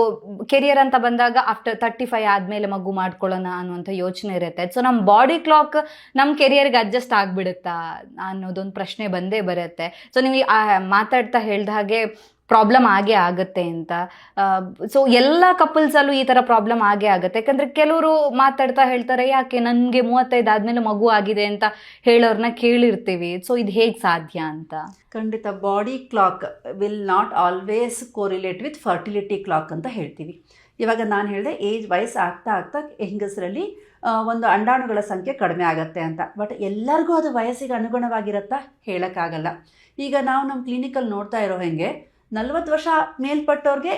ಕೆರಿಯರ್ ಅಂತ ಬಂದಾಗ ಆಫ್ಟರ್ 35 ಆದಮೇಲೆ ಮಗು ಮಾಡ್ಕೊಳ್ಳೋಣ ಅನ್ನುವಂಥ ಯೋಚನೆ ಇರುತ್ತೆ. ಸೊ ನಮ್ಮ ಬಾಡಿ ಕ್ಲಾಕ್ ನಮ್ಮ ಕೆರಿಯರ್ಗೆ ಅಡ್ಜಸ್ಟ್ ಆಗಿಬಿಡುತ್ತಾ ಅನ್ನೋದೊಂದು ಪ್ರಶ್ನೆ ಬಂದೇ ಬರುತ್ತೆ. ಸೊ ನೀವು ಮಾತಾಡ್ತಾ ಹೇಳ್ದ ಹಾಗೆ ಪ್ರಾಬ್ಲಮ್ ಆಗೇ ಆಗುತ್ತೆ ಅಂತ. ಸೊ ಎಲ್ಲ ಕಪಲ್ಸಲ್ಲೂ ಈ ಥರ ಪ್ರಾಬ್ಲಮ್ ಆಗೇ ಆಗುತ್ತೆ. ಯಾಕಂದರೆ ಕೆಲವರು ಮಾತಾಡ್ತಾ ಹೇಳ್ತಾರೆ, ಯಾಕೆ ನನಗೆ 35 ಆದಮೇಲೆ ಮಗು ಆಗಿದೆ ಅಂತ ಹೇಳೋರನ್ನ ಕೇಳಿರ್ತೀವಿ. ಸೊ ಇದು ಹೇಗೆ ಸಾಧ್ಯ ಅಂತ?
ಖಂಡಿತ body clock will not always correlate with fertility clock ಅಂತ ಹೇಳ್ತೀವಿ. ಇವಾಗ ನಾನು ಹೇಳಿದೆ ವಯಸ್ಸು ಆಗ್ತಾ ಆಗ್ತಾ ಹೆಂಗಸರಲ್ಲಿ ಒಂದು ಅಂಡಾಣುಗಳ ಸಂಖ್ಯೆ ಕಡಿಮೆ ಆಗುತ್ತೆ ಅಂತ. ಬಟ್ ಎಲ್ಲರಿಗೂ ಅದು ವಯಸ್ಸಿಗೆ ಅನುಗುಣವಾಗಿರುತ್ತಾ ಹೇಳೋಕ್ಕಾಗಲ್ಲ. ಈಗ ನಾವು ನಮ್ಮ ಕ್ಲಿನಿಕಲ್ಲಿ ನೋಡ್ತಾ ಇರೋ ಹಾಗೆ 40 ವರ್ಷ ಮೇಲ್ಪಟ್ಟವ್ರಿಗೆ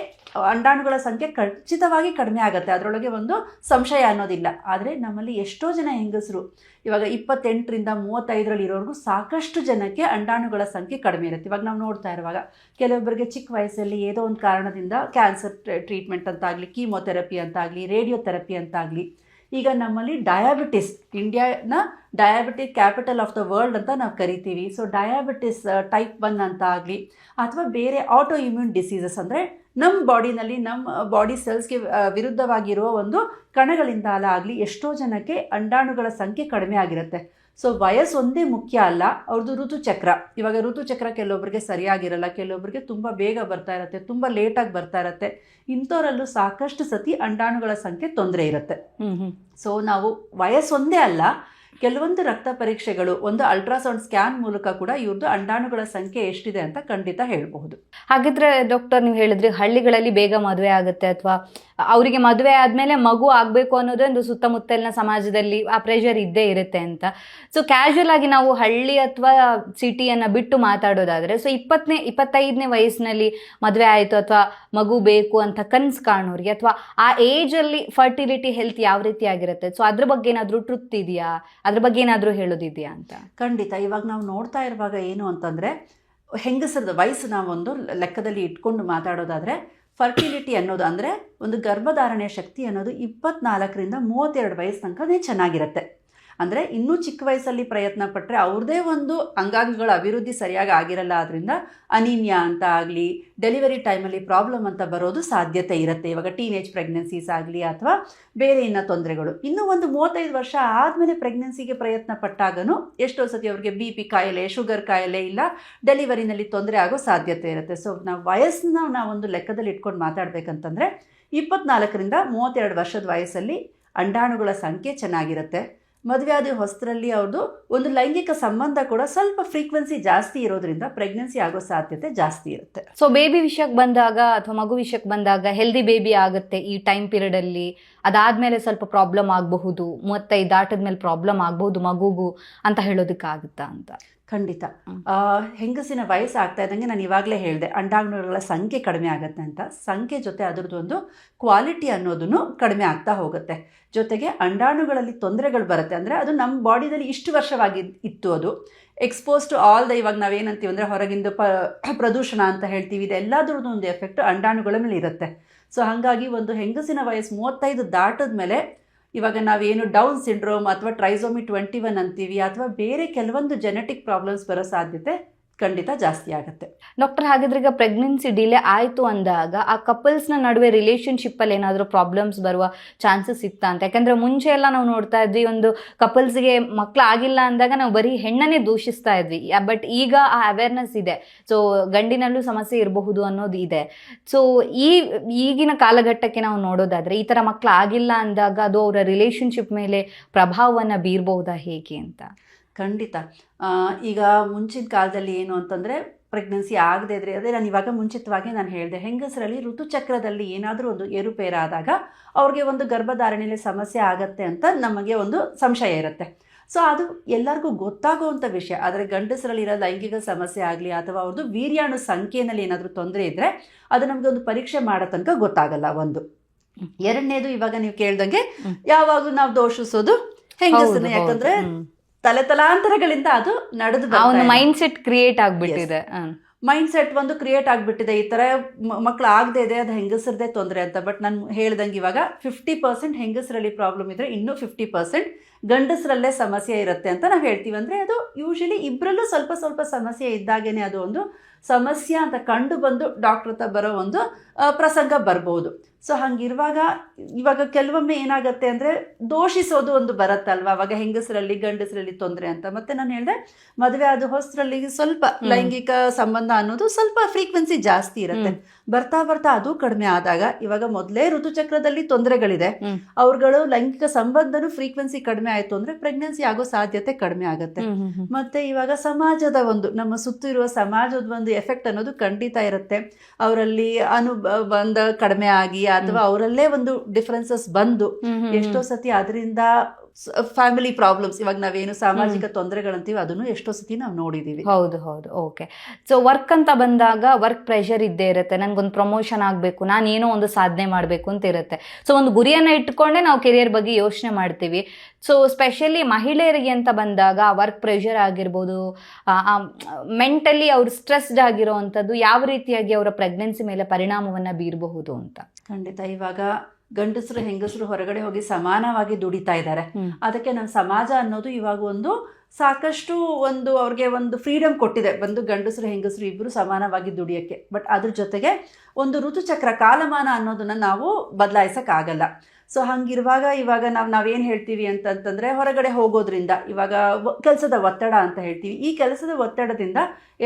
ಅಂಡಾಣುಗಳ ಸಂಖ್ಯೆ ಖಚಿತವಾಗಿ ಕಡಿಮೆ ಆಗುತ್ತೆ, ಅದರೊಳಗೆ ಒಂದು ಸಂಶಯ ಅನ್ನೋದಿಲ್ಲ. ಆದರೆ ನಮ್ಮಲ್ಲಿ ಎಷ್ಟೋ ಜನ ಹೆಂಗಸರು ಇವಾಗ 28ರಿಂದ 35ರಲ್ಲಿ ಇರೋರಿಗೂ ಸಾಕಷ್ಟು ಜನಕ್ಕೆ ಅಂಡಾಣುಗಳ ಸಂಖ್ಯೆ ಕಡಿಮೆ ಇರುತ್ತೆ. ಇವಾಗ ನಾವು ನೋಡ್ತಾ ಇರುವಾಗ ಕೆಲವೊಬ್ಬರಿಗೆ ಚಿಕ್ಕ ವಯಸ್ಸಲ್ಲಿ ಏನೋ ಒಂದು ಕಾರಣದಿಂದ ಕ್ಯಾನ್ಸರ್ ಟ್ರೀಟ್ಮೆಂಟ್ ಅಂತಾಗಲಿ, ಕೀಮೊಥೆರಪಿ ಅಂತಾಗಲಿ, ರೇಡಿಯೋಥೆರಪಿ ಅಂತಾಗಲಿ, ಈಗ ನಮ್ಮಲ್ಲಿ ಡಯಾಬಿಟಿಸ್, ಇಂಡಿಯಾನ diabetic capital of the world ಅಂತ ನಾವು ಕರಿತೀವಿ. ಸೊ ಡಯಾಬಿಟಿಸ್ ಟೈಪ್ 1 ಅಂತ ಆಗಲಿ ಅಥವಾ ಬೇರೆ ಆಟೋ ಇಮ್ಯೂನ್ ಡಿಸೀಸಸ್, ಅಂದರೆ ನಮ್ಮ ಬಾಡಿನಲ್ಲಿ ನಮ್ಮ ಬಾಡಿ ಸೆಲ್ಸ್ಗೆ ವಿರುದ್ಧವಾಗಿರುವ ಒಂದು ಕಣಗಳಿಂದ ಆಗಲಿ ಎಷ್ಟೋ ಜನಕ್ಕೆ ಅಂಡಾಣುಗಳ ಸಂಖ್ಯೆ ಕಡಿಮೆ ಆಗಿರುತ್ತೆ. ಸೊ ವಯಸ್ಸು ಒಂದೇ ಮುಖ್ಯ ಅಲ್ಲ, ಅವ್ರದ್ದು ಋತುಚಕ್ರ. ಇವಾಗ ಋತುಚಕ್ರ ಕೆಲವೊಬ್ಬರಿಗೆ ಸರಿಯಾಗಿರಲ್ಲ, ಕೆಲವೊಬ್ಬರಿಗೆ ತುಂಬ ಬೇಗ ಬರ್ತಾ ಇರುತ್ತೆ, ತುಂಬ ಲೇಟಾಗಿ ಬರ್ತಾ ಇರುತ್ತೆ. ಇಂಥವರಲ್ಲೂ ಸಾಕಷ್ಟು ಸತಿ ಅಂಡಾಣುಗಳ ಸಂಖ್ಯೆ ತೊಂದರೆ ಇರುತ್ತೆ. ಸೊ ನಾವು ವಯಸ್ಸೊಂದೇ ಅಲ್ಲ, ಕೆಲವೊಂದು ರಕ್ತ ಪರೀಕ್ಷೆಗಳು, ಒಂದು ಅಲ್ಟ್ರಾಸೌಂಡ್ ಸ್ಕ್ಯಾನ್ ಮೂಲಕ ಕೂಡ ಇವ್ರದ್ದು ಅಂಡಾಣುಗಳ ಸಂಖ್ಯೆ ಎಷ್ಟಿದೆ ಅಂತ ಖಂಡಿತ ಹೇಳಬಹುದು.
ಹಾಗಿದ್ರೆ ಡಾಕ್ಟರ್, ನೀವು ಹೇಳಿದ್ರಿ ಹಳ್ಳಿಗಳಲ್ಲಿ ಬೇಗ ಮದುವೆ ಆಗುತ್ತೆ, ಅಥವಾ ಅವರಿಗೆ ಮದುವೆ ಆದಮೇಲೆ ಮಗು ಆಗಬೇಕು ಅನ್ನೋದೇ ಒಂದು ಸುತ್ತಮುತ್ತಲಿನ ಸಮಾಜದಲ್ಲಿ ಆ ಪ್ರೆಷರ್ ಇದ್ದೇ ಇರುತ್ತೆ ಅಂತ. ಸೊ ಕ್ಯಾಶುಯಲ್ ಆಗಿ ನಾವು ಹಳ್ಳಿ ಅಥವಾ ಸಿಟಿಯನ್ನು ಬಿಟ್ಟು ಮಾತಾಡೋದಾದರೆ, ಸೊ 25ನೇ ವಯಸ್ಸಿನಲ್ಲಿ ಮದುವೆ ಆಯಿತು ಅಥವಾ ಮಗು ಬೇಕು ಅಂತ ಕನಸು ಕಾಣೋರಿಗೆ, ಅಥವಾ ಆ ಏಜಲ್ಲಿ ಫರ್ಟಿಲಿಟಿ ಹೆಲ್ತ್ ಯಾವ ರೀತಿ ಆಗಿರುತ್ತೆ, ಸೊ ಅದ್ರ ಬಗ್ಗೆ ಏನಾದರೂ ಟ್ರುತ್ ಇದೆಯಾ, ಅದ್ರ ಬಗ್ಗೆ ಏನಾದರೂ ಹೇಳೋದಿದೆಯಾ ಅಂತ?
ಖಂಡಿತ. ಇವಾಗ ನಾವು ನೋಡ್ತಾ ಇರುವಾಗ ಏನು ಅಂತಂದರೆ, ಹೆಂಗಸರದ ವಯಸ್ಸು ನಾವೊಂದು ಲೆಕ್ಕದಲ್ಲಿ ಇಟ್ಕೊಂಡು ಮಾತಾಡೋದಾದರೆ, ಫರ್ಟಿಲಿಟಿ ಅನ್ನೋದು ಅಂದರೆ ಒಂದು ಗರ್ಭಧಾರಣೆಯ ಶಕ್ತಿ ಅನ್ನೋದು 24ರಿಂದ 32 ವಯಸ್ಸು ತನಕನೇ ಚೆನ್ನಾಗಿರುತ್ತೆ. ಅಂದರೆ ಇನ್ನೂ ಚಿಕ್ಕ ವಯಸ್ಸಲ್ಲಿ ಪ್ರಯತ್ನ ಪಟ್ಟರೆ ಅವ್ರದ್ದೇ ಒಂದು ಅಂಗಾಂಗಗಳ ಅಭಿವೃದ್ಧಿ ಸರಿಯಾಗಿ ಆಗಿರಲ್ಲ, ಆದ್ದರಿಂದ ಅನೀಮಿಯಾ ಅಂತ ಆಗಲಿ, ಡೆಲಿವರಿ ಟೈಮಲ್ಲಿ ಪ್ರಾಬ್ಲಮ್ ಅಂತ ಬರೋದು ಸಾಧ್ಯತೆ ಇರುತ್ತೆ. ಇವಾಗ ಟೀನೇಜ್ ಪ್ರೆಗ್ನೆನ್ಸೀಸ್ ಆಗಲಿ ಅಥವಾ ಬೇರೆ ಇನ್ನೂ ತೊಂದರೆಗಳು. ಇನ್ನೂ ಒಂದು 35 ವರ್ಷ ಆದಮೇಲೆ ಪ್ರೆಗ್ನೆನ್ಸಿಗೆ ಪ್ರಯತ್ನ ಪಟ್ಟಾಗನೂ ಎಷ್ಟೋ ಸತಿ ಅವ್ರಿಗೆ BP ಕಾಯಿಲೆ, ಶುಗರ್ ಕಾಯಿಲೆ, ಇಲ್ಲ ಡೆಲಿವರಿನಲ್ಲಿ ತೊಂದರೆ ಆಗೋ ಸಾಧ್ಯತೆ ಇರುತ್ತೆ. ಸೊ ನಾವು ವಯಸ್ಸನ್ನ ನಾವೊಂದು ಲೆಕ್ಕದಲ್ಲಿ ಇಟ್ಕೊಂಡು ಮಾತಾಡಬೇಕಂತಂದರೆ 24ರಿಂದ 32 ವರ್ಷದ ವಯಸ್ಸಲ್ಲಿ ಅಂಡಾಣುಗಳ ಸಂಖ್ಯೆ ಚೆನ್ನಾಗಿರುತ್ತೆ. ಮದುವೆ ಆದ ಹೊಸರಲ್ಲಿ ಅವ್ರದ್ದು ಒಂದು ಲೈಂಗಿಕ ಸಂಬಂಧ ಕೂಡ ಸ್ವಲ್ಪ ಫ್ರೀಕ್ವೆನ್ಸಿ ಜಾಸ್ತಿ ಇರೋದ್ರಿಂದ ಪ್ರೆಗ್ನೆನ್ಸಿ ಆಗೋ ಸಾಧ್ಯತೆ ಜಾಸ್ತಿ ಇರುತ್ತೆ.
ಸೊ ಬೇಬಿ ವಿಷಯಕ್ಕೆ ಬಂದಾಗ ಅಥವಾ ಮಗು ವಿಷಯಕ್ಕೆ ಬಂದಾಗ ಹೆಲ್ದಿ ಬೇಬಿ ಆಗುತ್ತೆ ಈ ಟೈಮ್ ಪೀರಿಯಡಲ್ಲಿ, ಅದಾದಮೇಲೆ ಸ್ವಲ್ಪ ಪ್ರಾಬ್ಲಮ್ ಆಗಬಹುದು, 35 ದಾಟದ್ಮೇಲೆ ಪ್ರಾಬ್ಲಮ್ ಆಗಬಹುದು ಮಗುಗೂ ಅಂತ ಹೇಳೋದಕ್ಕಾಗುತ್ತಾ ಅಂತ?
ಖಂಡಿತ. ಹೆಂಗಸಿನ ವಯಸ್ಸು ಆಗ್ತಾ ಇದ್ದಂಗೆ ನಾನು ಇವಾಗಲೇ ಹೇಳಿದೆ, ಅಂಡಾಣುಗಳ ಸಂಖ್ಯೆ ಕಡಿಮೆ ಆಗುತ್ತೆ ಅಂತ. ಸಂಖ್ಯೆ ಜೊತೆ ಅದರದ್ದು ಒಂದು ಕ್ವಾಲಿಟಿ ಅನ್ನೋದನ್ನು ಕಡಿಮೆ ಆಗ್ತಾ ಹೋಗುತ್ತೆ. ಜೊತೆಗೆ ಅಂಡಾಣುಗಳಲ್ಲಿ ತೊಂದರೆಗಳು ಬರುತ್ತೆ. ಅಂದರೆ ಅದು ನಮ್ಮ ಬಾಡಿದಲ್ಲಿ ಇಷ್ಟು ವರ್ಷವಾಗಿ ಇತ್ತು, ಅದು ಎಕ್ಸ್ಪೋಸ್ ಟು ಆಲ್ ದ, ಇವಾಗ ನಾವೇನಂತೀವಿ ಅಂದರೆ ಹೊರಗಿಂದ ಪ್ರದೂಷಣ ಅಂತ ಹೇಳ್ತೀವಿ, ಇದೆಲ್ಲದ್ರದ್ದು ಒಂದು ಎಫೆಕ್ಟ್ ಅಂಡಾಣುಗಳ ಮೇಲೆ ಇರುತ್ತೆ. ಸೊ ಹಾಗಾಗಿ ಒಂದು ಹೆಂಗಸಿನ ವಯಸ್ಸು 35 ದಾಟದ ಮೇಲೆ ಇವಾಗ ನಾವೇನು ಡೌನ್ ಸಿಂಡ್ರೋಮ್ ಅಥವಾ ಟ್ರೈಸೋಮಿ 21 ಅಂತೀವಿ, ಅಥವಾ ಬೇರೆ ಕೆಲವೊಂದು ಜೆನೆಟಿಕ್ ಪ್ರಾಬ್ಲಮ್ಸ್ ಬರೋ ಸಾಧ್ಯತೆ ಖಂಡಿತ ಜಾಸ್ತಿ ಆಗುತ್ತೆ.
ಡಾಕ್ಟರ್, ಹಾಗಿದ್ರೆ ಈಗ ಪ್ರೆಗ್ನೆನ್ಸಿ ಡಿಲೇ ಆಯಿತು ಅಂದಾಗ ಆ ಕಪಲ್ಸ್ನ ನಡುವೆ ರಿಲೇಷನ್ಶಿಪ್ಪಲ್ಲಿ ಏನಾದರೂ ಪ್ರಾಬ್ಲಮ್ಸ್ ಬರುವ ಚಾನ್ಸಸ್ ಇತ್ತಾ ಅಂತ? ಯಾಕಂದರೆ ಮುಂಚೆ ಎಲ್ಲ ನಾವು ನೋಡ್ತಾ ಇದ್ವಿ, ಒಂದು ಕಪಲ್ಸ್ಗೆ ಮಕ್ಕಳು ಆಗಿಲ್ಲ ಅಂದಾಗ ನಾವು ಬರೀ ಹೆಣ್ಣನ್ನೇ ದೂಷಿಸ್ತಾ ಇದ್ವಿ. ಬಟ್ ಈಗ ಆ ಅವೇರ್ನೆಸ್ ಇದೆ, ಸೊ ಗಂಡಿನಲ್ಲೂ ಸಮಸ್ಯೆ ಇರಬಹುದು ಅನ್ನೋದು ಇದೆ. ಸೊ ಈಗಿನ ಕಾಲಘಟ್ಟಕ್ಕೆ ನಾವು ನೋಡೋದಾದರೆ ಈ ಥರ ಮಕ್ಕಳು ಆಗಿಲ್ಲ ಅಂದಾಗ ಅದು ಅವರ ರಿಲೇಷನ್ಶಿಪ್ ಮೇಲೆ ಪ್ರಭಾವವನ್ನು ಬೀರಬಹುದಾ ಹೇಗೆ ಅಂತ?
ಖಂಡಿತ. ಈಗ ಮುಂಚಿನ ಕಾಲದಲ್ಲಿ ಏನು ಅಂತಂದರೆ, ಪ್ರೆಗ್ನೆನ್ಸಿ ಆಗದೇ ಇದ್ರೆ, ಅದೇ ನಾನು ಇವಾಗ ಮುಂಚಿತವಾಗಿ ನಾನು ಹೇಳಿದೆ, ಹೆಂಗಸರಲ್ಲಿ ಋತುಚಕ್ರದಲ್ಲಿ ಏನಾದರೂ ಒಂದು ಏರುಪೇರಾದಾಗ ಅವ್ರಿಗೆ ಒಂದು ಗರ್ಭಧಾರಣೆಯಲ್ಲಿ ಸಮಸ್ಯೆ ಆಗತ್ತೆ ಅಂತ ನಮಗೆ ಒಂದು ಸಂಶಯ ಇರುತ್ತೆ. ಸೊ ಅದು ಎಲ್ಲರಿಗೂ ಗೊತ್ತಾಗುವಂಥ ವಿಷಯ. ಆದರೆ ಗಂಡಸರಲ್ಲಿರೋ ಲೈಂಗಿಕ ಸಮಸ್ಯೆ ಆಗಲಿ ಅಥವಾ ಅವ್ರದ್ದು ವೀರ್ಯಾಣು ಸಂಖ್ಯೆಯಲ್ಲಿ ಏನಾದರೂ ತೊಂದರೆ ಇದ್ದರೆ ಅದು ನಮಗೆ ಒಂದು ಪರೀಕ್ಷೆ ಮಾಡೋ ತನಕ ಗೊತ್ತಾಗಲ್ಲ. ಒಂದು ಎರಡನೇದು, ಇವಾಗ ನೀವು ಕೇಳ್ದಂಗೆ ಯಾವಾಗಲೂ ನಾವು ದೋಷಿಸೋದು ಹೆಂಗಸರನ್ನ, ಯಾಕಂದರೆ ತಲೆತಲಾಂತರಗಳಿಂದ ಅದು ನಡೆದು
ಮೈಂಡ್ ಸೆಟ್ ಕ್ರಿಯೇಟ್ ಆಗಿಬಿಟ್ಟಿದೆ.
ಮೈಂಡ್ ಸೆಟ್ ಒಂದು ಕ್ರಿಯೇಟ್ ಆಗಿಬಿಟ್ಟಿದೆ, ಈ ಥರ ಮಕ್ಕಳು ಆಗದೆ ಇದೆ, ಅದು ಹೆಂಗಸರದೇ ತೊಂದರೆ ಅಂತ. ಬಟ್ ನಾನು ಹೇಳ್ದಂಗೆ ಇವಾಗ 50% ಹೆಂಗಸರಲ್ಲಿ ಪ್ರಾಬ್ಲಮ್ ಇದ್ದರೆ ಇನ್ನೂ 50% ಗಂಡಸರಲ್ಲೇ ಸಮಸ್ಯೆ ಇರುತ್ತೆ ಅಂತ ನಾವು ಹೇಳ್ತೀವಿ. ಅಂದರೆ ಅದು ಯೂಶಲಿ ಇಬ್ಬರಲ್ಲೂ ಸ್ವಲ್ಪ ಸ್ವಲ್ಪ ಸಮಸ್ಯೆ ಇದ್ದಾಗೇ ಅದು ಒಂದು ಸಮಸ್ಯೆ ಅಂತ ಕಂಡು ಬಂದು ಡಾಕ್ಟ್ರ್ ಹತ್ರ ಬರೋ ಒಂದು ಪ್ರಸಂಗ ಬರ್ಬೋದು. ಸೊ ಹಂಗಿರುವಾಗ ಇವಾಗ ಕೆಲವೊಮ್ಮೆ ಏನಾಗುತ್ತೆ ಅಂದರೆ ದೋಷಿಸೋದು ಒಂದು ಬರುತ್ತಲ್ವ, ಅವಾಗ ಹೆಂಗಸರಲ್ಲಿ ಗಂಡಸರಲ್ಲಿ ತೊಂದರೆ ಅಂತ. ಮತ್ತು ನಾನು ಹೇಳಿದೆ, ಮದುವೆ ಆದ ಹೊಸರಲ್ಲಿ ಸ್ವಲ್ಪ ಲೈಂಗಿಕ ಸಂಬಂಧ ಅನ್ನೋದು ಸ್ವಲ್ಪ ಫ್ರೀಕ್ವೆನ್ಸಿ ಜಾಸ್ತಿ ಇರುತ್ತೆ. ಬರ್ತಾ ಬರ್ತಾ ಅದು ಕಡಿಮೆ ಆದಾಗ, ಇವಾಗ ಮೊದಲೇ ಋತುಚಕ್ರದಲ್ಲಿ ತೊಂದರೆಗಳಿದೆ, ಅವ್ರುಗಳು ಲೈಂಗಿಕ ಸಂಬಂಧನೂ ಫ್ರೀಕ್ವೆನ್ಸಿ ಕಡಿಮೆ ಆಯಿತು ಅಂದರೆ ಪ್ರೆಗ್ನೆನ್ಸಿ ಆಗೋ ಸಾಧ್ಯತೆ ಕಡಿಮೆ ಆಗುತ್ತೆ. ಮತ್ತು ಇವಾಗ ಸಮಾಜದ ಒಂದು, ನಮ್ಮ ಸುತ್ತ ಇರುವ ಸಮಾಜದ ಒಂದು ಎಫೆಕ್ಟ್ ಅನ್ನೋದು ಖಂಡಿತ ಇರುತ್ತೆ. ಅವರಲ್ಲಿ ಅನುಬಂಧ ಕಡಿಮೆ ಆಗಿ ಅಥವಾ ಅವರಲ್ಲೇ ಒಂದು ಡಿಫರೆನ್ಸಸ್ ಬಂದು ಎಷ್ಟೋ ಸತಿ ಅದರಿಂದ ಫ್ಯಾಮಿಲಿ ಪ್ರಾಬ್ಲಮ್ಸ್, ಇವಾಗ ನಾವೇನು ಸಾಮಾಜಿಕ ತೊಂದರೆಗಳಂತೀವಿ ಅದನ್ನು ಎಷ್ಟೋ ಸತಿ ನಾವು ನೋಡಿದೀವಿ.
ಹೌದು ಹೌದು. ಓಕೆ. ಸೊ ವರ್ಕ್ ಅಂತ ಬಂದಾಗ ವರ್ಕ್ ಪ್ರೆಷರ್ ಇದ್ದೇ ಇರುತ್ತೆ. ನನಗೊಂದು ಪ್ರಮೋಷನ್ ಆಗಬೇಕು, ನಾನು ಏನೋ ಒಂದು ಸಾಧನೆ ಮಾಡಬೇಕು ಅಂತ ಇರುತ್ತೆ. ಸೊ ಒಂದು ಗುರಿಯನ್ನು ಇಟ್ಕೊಂಡೇ ನಾವು ಕೆರಿಯರ್ ಬಗ್ಗೆ ಯೋಚನೆ ಮಾಡ್ತೀವಿ. ಸೊ ಸ್ಪೆಷಲಿ ಮಹಿಳೆಯರಿಗೆ ಅಂತ ಬಂದಾಗ ವರ್ಕ್ ಪ್ರೆಷರ್ ಆಗಿರ್ಬೋದು, ಮೆಂಟಲಿ ಅವ್ರು ಸ್ಟ್ರೆಸ್ಡ್ ಆಗಿರೋ ಅಂಥದ್ದು ಯಾವ ರೀತಿಯಾಗಿ ಅವರ ಪ್ರೆಗ್ನೆನ್ಸಿ ಮೇಲೆ ಪರಿಣಾಮವನ್ನು ಬೀರಬಹುದು ಅಂತ?
ಖಂಡಿತ. ಇವಾಗ ಗಂಡಸರು ಹೆಂಗಸರು ಹೊರಗಡೆ ಹೋಗಿ ಸಮಾನವಾಗಿ ದುಡಿತಾ ಇದ್ದಾರೆ. ಅದಕ್ಕೆ ನಮ್ಮ ಸಮಾಜ ಅನ್ನೋದು ಇವಾಗ ಒಂದು ಸಾಕಷ್ಟು ಒಂದು ಅವ್ರಿಗೆ ಒಂದು ಫ್ರೀಡಮ್ ಕೊಟ್ಟಿದೆ, ಒಂದು ಗಂಡಸರು ಹೆಂಗಸರು ಇಬ್ಬರು ಸಮಾನವಾಗಿ ದುಡಿಯೋಕ್ಕೆ. ಬಟ್ ಅದ್ರ ಜೊತೆಗೆ ಒಂದು ಋತುಚಕ್ರ ಕಾಲಮಾನ ಅನ್ನೋದನ್ನು ನಾವು ಬದಲಾಯಿಸೋಕ್ಕಾಗಲ್ಲ. ಸೊ ಹಂಗಿರುವಾಗ ಇವಾಗ ನಾವೇನು ಹೇಳ್ತೀವಿ ಅಂತಂತಂದರೆ ಹೊರಗಡೆ ಹೋಗೋದ್ರಿಂದ ಇವಾಗ ಕೆಲಸದ ಒತ್ತಡ ಅಂತ ಹೇಳ್ತೀವಿ. ಈ ಕೆಲಸದ ಒತ್ತಡದಿಂದ